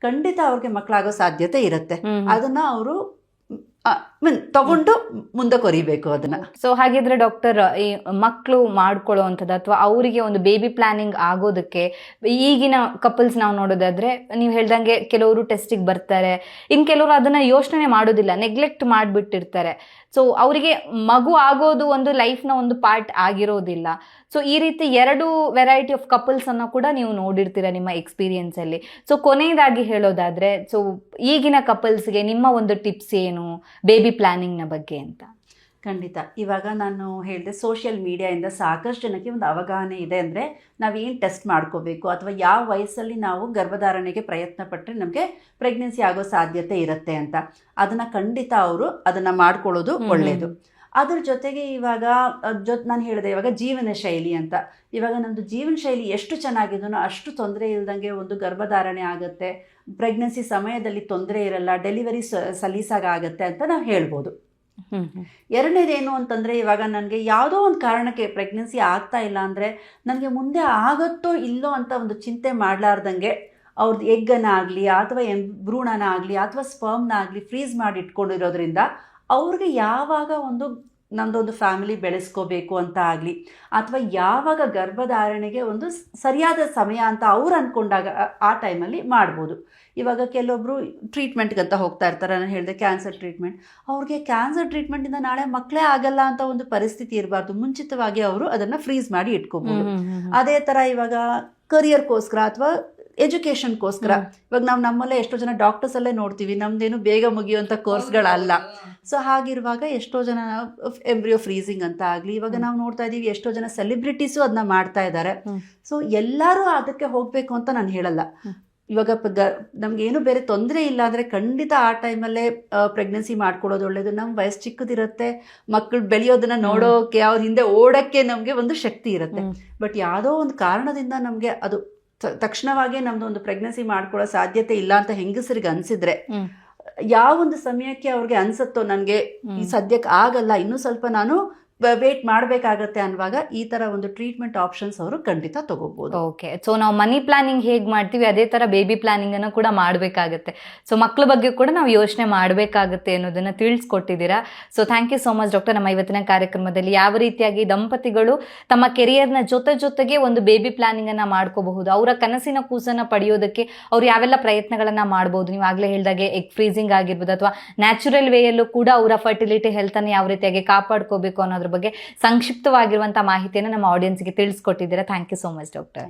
ಖಂಡಿತ ಅವ್ರಿಗೆ ಮಕ್ಕಳಾಗೋ ಸಾಧ್ಯತೆ ಇರುತ್ತೆ. ಅದನ್ನ ಅವರು ತಗೊಂಡು ಮುಂದೆ ಕೊರಿಬೇಕು ಅದನ್ನ.
ಸೊ ಹಾಗಿದ್ರೆ ಡಾಕ್ಟರ್, ಈ ಮಕ್ಕಳು ಮಾಡ್ಕೊಳ್ಳೋ ಅಂಥದ್ದು ಅಥವಾ ಅವರಿಗೆ ಒಂದು ಬೇಬಿ ಪ್ಲಾನಿಂಗ್ ಆಗೋದಕ್ಕೆ ಈಗಿನ ಕಪಲ್ಸ್ ನಾವು ನೋಡೋದಾದ್ರೆ, ನೀವು ಹೇಳ್ದಂಗೆ ಕೆಲವರು ಟೆಸ್ಟಿಗೆ ಬರ್ತಾರೆ, ಇನ್ನು ಕೆಲವರು ಅದನ್ನ ಯೋಚನೆ ಮಾಡೋದಿಲ್ಲ, ನೆಗ್ಲೆಕ್ಟ್ ಮಾಡಿಬಿಟ್ಟಿರ್ತಾರೆ. ಸೊ ಅವರಿಗೆ ಮಗು ಆಗೋದು ಒಂದು ಲೈಫ್ನ ಒಂದು ಪಾರ್ಟ್ ಆಗಿರೋದಿಲ್ಲ. ಸೊ ಈ ರೀತಿ 2 ವೆರೈಟಿ ಆಫ್ ಕಪಲ್ಸ್ ಅನ್ನು ಕೂಡ ನೀವು ನೋಡಿರ್ತೀರ ನಿಮ್ಮ ಎಕ್ಸ್ಪೀರಿಯನ್ಸ್ ಅಲ್ಲಿ. ಸೊ ಕೊನೆಯದಾಗಿ ಹೇಳೋದಾದ್ರೆ, ಸೊ ಈಗಿನ ಕಪಲ್ಸ್ಗೆ ನಿಮ್ಮ ಒಂದು ಟಿಪ್ಸ್ ಏನು ಬೇಬಿ ಪ್ಲಾನಿಂಗ್ನ ಬಗ್ಗೆ ಅಂತ?
ಖಂಡಿತ. ಇವಾಗ ನಾನು ಹೇಳಿದೆ, ಸೋಷಿಯಲ್ ಮೀಡಿಯಾದಿಂದ ಸಾಕಷ್ಟು ಜನಕ್ಕೆ ಒಂದು ಅವಗಾಹನೆ ಇದೆ. ಅಂದರೆ ನಾವೇನು ಟೆಸ್ಟ್ ಮಾಡ್ಕೋಬೇಕು ಅಥವಾ ಯಾವ ವಯಸ್ಸಲ್ಲಿ ನಾವು ಗರ್ಭಧಾರಣೆಗೆ ಪ್ರಯತ್ನ ಪಟ್ಟರೆ ನಮಗೆ ಪ್ರೆಗ್ನೆನ್ಸಿ ಆಗೋ ಸಾಧ್ಯತೆ ಇರುತ್ತೆ ಅಂತ. ಅದನ್ನು ಖಂಡಿತ ಅವರು ಅದನ್ನು ಮಾಡ್ಕೊಳ್ಳೋದು ಒಳ್ಳೆಯದು. ಅದ್ರ ಜೊತೆಗೆ ಇವಾಗ ನಾನು ಹೇಳಿದೆ, ಇವಾಗ ಜೀವನ ಶೈಲಿ ಅಂತ. ಇವಾಗ ನಮ್ಮದು ಜೀವನ ಶೈಲಿ ಎಷ್ಟು ಚೆನ್ನಾಗಿದನೋ ಅಷ್ಟು ತೊಂದರೆ ಇಲ್ದಂಗೆ ಒಂದು ಗರ್ಭಧಾರಣೆ ಆಗುತ್ತೆ, ಪ್ರೆಗ್ನೆನ್ಸಿ ಸಮಯದಲ್ಲಿ ತೊಂದರೆ ಇರಲ್ಲ, ಡೆಲಿವರಿ ಸಲೀಸಾಗಿ ಆಗುತ್ತೆ ಅಂತ ನಾವು ಹೇಳ್ಬೋದು. ಎರಡನೇದೇನು ಅಂತಂದರೆ, ಇವಾಗ ನನಗೆ ಯಾವುದೋ ಒಂದು ಕಾರಣಕ್ಕೆ ಪ್ರೆಗ್ನೆನ್ಸಿ ಆಗ್ತಾ ಇಲ್ಲ ಅಂದರೆ ನನಗೆ ಮುಂದೆ ಆಗುತ್ತೋ ಇಲ್ಲೋ ಅಂತ ಒಂದು ಚಿಂತೆ ಮಾಡಲಾರ್ದಂಗೆ ಅವ್ರದ್ದು ಎಗ್ಗನ್ನ ಆಗಲಿ ಅಥವಾ ಭ್ರೂಣನ ಆಗಲಿ ಅಥವಾ ಸ್ಪರ್ಮ್ನ ಆಗಲಿ ಫ್ರೀಸ್ ಮಾಡಿ ಇಟ್ಕೊಂಡಿರೋದ್ರಿಂದ ಅವ್ರಿಗೆ ಯಾವಾಗ ನಮ್ಮದೊಂದು ಫ್ಯಾಮಿಲಿ ಬೆಳೆಸ್ಕೋಬೇಕು ಅಂತ ಆಗಲಿ ಅಥವಾ ಯಾವಾಗ ಗರ್ಭಧಾರಣೆಗೆ ಒಂದು ಸರಿಯಾದ ಸಮಯ ಅಂತ ಅವ್ರು ಅಂದ್ಕೊಂಡಾಗ ಆ ಟೈಮಲ್ಲಿ ಮಾಡ್ಬೋದು. ಇವಾಗ ಕೆಲವೊಬ್ಬರು ಟ್ರೀಟ್ಮೆಂಟ್ಗಂತ ಹೋಗ್ತಾ ಇರ್ತಾರೆ. ನಾನು ಹೇಳಿದೆ ಕ್ಯಾನ್ಸರ್ ಟ್ರೀಟ್ಮೆಂಟ್, ಅವ್ರಿಗೆ ಕ್ಯಾನ್ಸರ್ ಟ್ರೀಟ್ಮೆಂಟಿಂದ ನಾಳೆ ಮಕ್ಕಳೇ ಆಗಲ್ಲ ಅಂತ ಒಂದು ಪರಿಸ್ಥಿತಿ ಇರಬಾರ್ದು. ಮುಂಚಿತವಾಗಿ ಅವರು ಅದನ್ನು ಫ್ರೀಸ್ ಮಾಡಿ ಇಟ್ಕೋಬೋದು. ಅದೇ ಥರ ಇವಾಗ ಕರಿಯರ್ಗೋಸ್ಕರ ಅಥವಾ ಎಜುಕೇಷನ್ಗೋಸ್ಕರ, ಇವಾಗ ನಾವು ನಮ್ಮಲ್ಲೇ ಎಷ್ಟೋ ಜನ ಡಾಕ್ಟರ್ಸ್ ಅಲ್ಲೇ ನೋಡ್ತೀವಿ, ನಮ್ದೇನು ಬೇಗ ಮುಗಿಯುವಂಥ ಕೋರ್ಸ್ಗಳಲ್ಲ. ಸೊ ಹಾಗಿರುವಾಗ ಎಷ್ಟೋ ಜನ ಎಂಬ್ರಿಯೋ ಫ್ರೀಸಿಂಗ್ ಅಂತ ಆಗಲಿ, ಇವಾಗ ನಾವು ನೋಡ್ತಾ ಇದ್ದೀವಿ ಎಷ್ಟೋ ಜನ ಸೆಲೆಬ್ರಿಟೀಸು ಅದನ್ನ ಮಾಡ್ತಾ ಇದ್ದಾರೆ. ಸೊ ಎಲ್ಲರೂ ಅದಕ್ಕೆ ಹೋಗಬೇಕು ಅಂತ ನಾನು ಹೇಳಲ್ಲ. ಇವಾಗ ನಮ್ಗೇನು ಬೇರೆ ತೊಂದರೆ ಇಲ್ಲ ಅಂದರೆ ಖಂಡಿತ ಆ ಟೈಮಲ್ಲೇ ಪ್ರೆಗ್ನೆನ್ಸಿ ಮಾಡ್ಕೊಳ್ಳೋದು ಒಳ್ಳೇದು. ನಮ್ಮ ವಯಸ್ಸು ಚಿಕ್ಕದಿರುತ್ತೆ, ಮಕ್ಕಳು ಬೆಳೆಯೋದನ್ನ ನೋಡೋಕೆ, ಅವ್ರ ಹಿಂದೆ ಓಡೋಕ್ಕೆ ನಮಗೆ ಒಂದು ಶಕ್ತಿ ಇರುತ್ತೆ. ಬಟ್ ಯಾವುದೋ ಒಂದು ಕಾರಣದಿಂದ ನಮಗೆ ಅದು ತಕ್ಷಣವಾಗೇ ನಮ್ದು ಒಂದು ಪ್ರೆಗ್ನೆನ್ಸಿ ಮಾಡ್ಕೊಳ್ಳೋ ಸಾಧ್ಯತೆ ಇಲ್ಲ ಅಂತ ಹೆಂಗಸರಿಗೆ ಅನ್ಸಿದ್ರೆ, ಯಾವ ಒಂದು ಸಮಯಕ್ಕೆ ಅವ್ರಿಗೆ ಅನ್ಸುತ್ತೋ ನನಗೆ ಈ ಸದ್ಯಕ್ಕೆ ಆಗಲ್ಲ, ಇನ್ನೂ ಸ್ವಲ್ಪ ನಾನು ವೇಟ್ ಮಾಡಬೇಕಾಗತ್ತೆ ಅನ್ನುವಾಗ ಈ ಥರ ಒಂದು ಟ್ರೀಟ್ಮೆಂಟ್ ಆಪ್ಷನ್ಸ್ ಅವರು ಖಂಡಿತ ತಗೋಬಹುದು.
ಓಕೆ. ಸೊ ನಾವು ಮನಿ ಪ್ಲಾನಿಂಗ್ ಹೇಗೆ ಮಾಡ್ತೀವಿ ಅದೇ ಥರ ಬೇಬಿ ಪ್ಲಾನಿಂಗನ್ನು ಕೂಡ ಮಾಡಬೇಕಾಗತ್ತೆ. ಸೊ ಮಕ್ಕಳ ಬಗ್ಗೆ ಕೂಡ ನಾವು ಯೋಚನೆ ಮಾಡಬೇಕಾಗತ್ತೆ ಅನ್ನೋದನ್ನು ತಿಳಿಸ್ಕೊಟ್ಟಿದ್ದೀರಾ. So thank you so much doctor. ನಮ್ಮ ಇವತ್ತಿನ ಕಾರ್ಯಕ್ರಮದಲ್ಲಿ ಯಾವ ರೀತಿಯಾಗಿ ದಂಪತಿಗಳು ತಮ್ಮ ಕೆರಿಯರ್ನ ಜೊತೆಗೆ ಒಂದು ಬೇಬಿ ಪ್ಲಾನಿಂಗನ್ನು ಮಾಡ್ಕೋಬಹುದು, ಅವರ ಕನಸಿನ ಕೂಸನ್ನು ಪಡೆಯೋದಕ್ಕೆ ಅವ್ರು ಯಾವೆಲ್ಲ ಪ್ರಯತ್ನಗಳನ್ನು ಮಾಡ್ಬೋದು. ನೀವು ಆಗಲೇ ಹೇಳಿದಾಗೆ ಎಗ್ ಫ್ರೀಸಿಂಗ್ ಆಗಿರ್ಬೋದು ಅಥವಾ ನ್ಯಾಚುರಲ್ ವೇಯಲ್ಲೂ ಕೂಡ ಅವರ ಫರ್ಟಿಲಿಟಿ ಹೆಲ್ತನ್ನು ಯಾವ ರೀತಿಯಾಗಿ ಕಾಪಾಡ್ಕೋಬೇಕು ಅನ್ನೋದ್ರ ಬಗ್ಗೆ ಸಂಕ್ಷಿಪ್ತವಾಗಿರುವಂತಹ ಮಾಹಿತಿಯನ್ನು ನಮ್ಮ ಆಡಿಯನ್ಸ್ಗೆ ತಿಳಿಸ್ಕೊಟ್ಟಿದ್ದೀರಾ. Thank you so much doctor.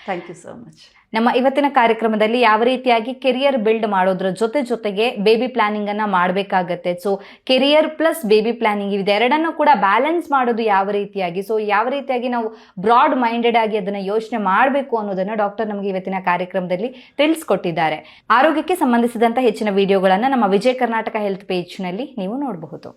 Thank you so much.
ನಮ್ಮ ಇವತ್ತಿನ ಕಾರ್ಯಕ್ರಮದಲ್ಲಿ ಯಾವ ರೀತಿಯಾಗಿ ಕೆರಿಯರ್ ಬಿಲ್ಡ್ ಮಾಡೋದ್ರ ಜೊತೆಗೆ ಬೇಬಿ ಪ್ಲಾನಿಂಗ್ ಅನ್ನ ಮಾಡಬೇಕಾಗತ್ತೆ. So career plus baby planning ಇದೆರಡನ್ನು ಕೂಡ ಬ್ಯಾಲೆನ್ಸ್ ಮಾಡೋದು ಯಾವ ರೀತಿಯಾಗಿ, ಸೊ ಯಾವ ರೀತಿಯಾಗಿ ನಾವು ಬ್ರಾಡ್ ಮೈಂಡೆಡ್ ಆಗಿ ಅದನ್ನ ಯೋಚನೆ ಮಾಡಬೇಕು ಅನ್ನೋದನ್ನ ಡಾಕ್ಟರ್ ನಮಗೆ ಇವತ್ತಿನ ಕಾರ್ಯಕ್ರಮದಲ್ಲಿ ತಿಳಿಸ್ಕೊಟ್ಟಿದ್ದಾರೆ. ಆರೋಗ್ಯಕ್ಕೆ ಸಂಬಂಧಿಸಿದಂತ ಹೆಚ್ಚಿನ ವಿಡಿಯೋಗಳನ್ನ ನಮ್ಮ ವಿಜಯ ಕರ್ನಾಟಕ ಹೆಲ್ತ್ ಪೇಜ್ ನಲ್ಲಿ ನೀವು ನೋಡಬಹುದು.